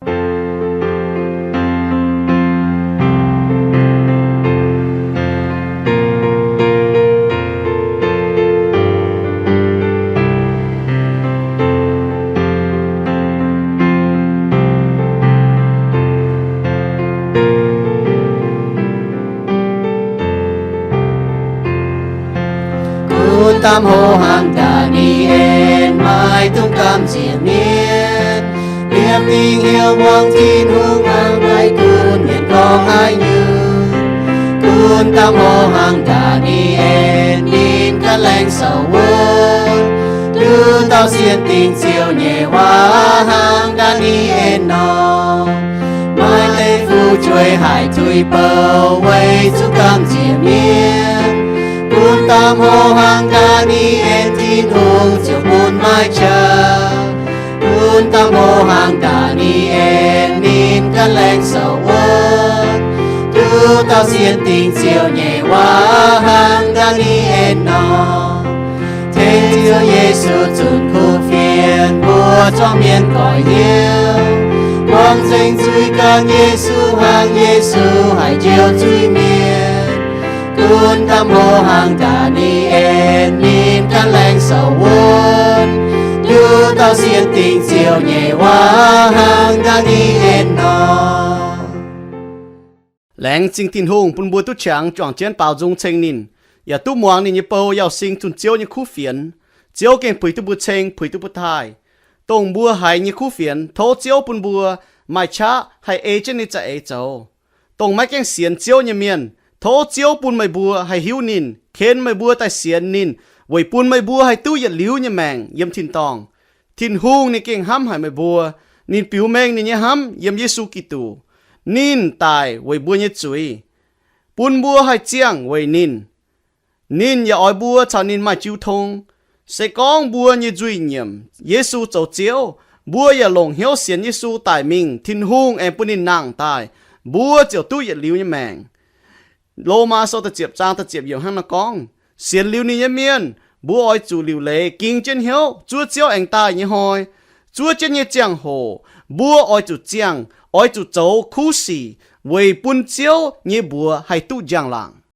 tam hồ hàng Daniel mai tung cam diệm miên liệp tình yêu mong tin hương hàng mai cun nhận con ai như cun tam hồ hàng Daniel nhìn các lành sầu vơi đưa tao xiên tình chiều nhẹ hoa hàng Daniel nó mai tây phu chuối hải thui bờ quay tung cam diệm miên Cun tam hồ hàng Daniel tin hùng chiều buồn mai chờ Cun tam hồ hàng Daniel nhìn các lành sầu vơi đưa tao xiên tình chiều nhẹ hoa hàng Daniel nó thế chiều Giêsu chun khu phiền bùa cho miền cõi hiếu quang danh duy ca Giêsu hàng Giêsu hãy chiều duy miền Cun tam hồ hàng Daniel nhìn các lành sầu vơi đưa tao xiên tình chiều nhẹ hoa hàng Daniel nó lành chính tin hùng bùn bùa tu chẳng chọn chiến bảo dung tranh nínอย่าตู้มองนี่ยี่เปา要สิ่งจุนเจียวยี่คู่เฟียนเจียวเก่งผุยตุบุเชงผุยตุบุทายตรงบัวหายยี่คู่เฟียนโถเจียวปุ่นบัวไม่ช้าให้เอเจนี่จะเอเจ้าตรงไม่แก่งเสียนเจียวยี่เมียนโถเจียวปุ่นไม่บัวให้หิวนินเข็นไม่บัวแต่เสียนนินไว้ปุ่นไม่บัวให้ตู้หยัดหลิวยี่แมงเยี่ยมทินตองทินหุงนี่เก่งห้ำให้ไม่บัวนินปิวแมงนี่ยี่ห้ำเยี่ยมเยซูกิตูนินตายไว้บัวยี่จุยปุ่นบัวให้เจียงไว้นินnín ya oi bùa chào nín mai chiu thông sẽ con bùa như duy nhiệm Giêsu châu chiếu bùa ya lồng hiếu xiên Giêsu tại mình thiên hung em bùn nín nàng tại bùa chiều tu ya liu như mèng lô ma sau ta chiệp trang ta chiệp nhiều hăng nó con xiên liu ní như miên bùa oi chủ liu lệ kinh chân hiếu chúa chiếu anh tai như hoi chúa chân như giang hồ bùa oi chủ giang oi chủ châu khu sĩ vì bùn chiếu như bùa hay tu giang làng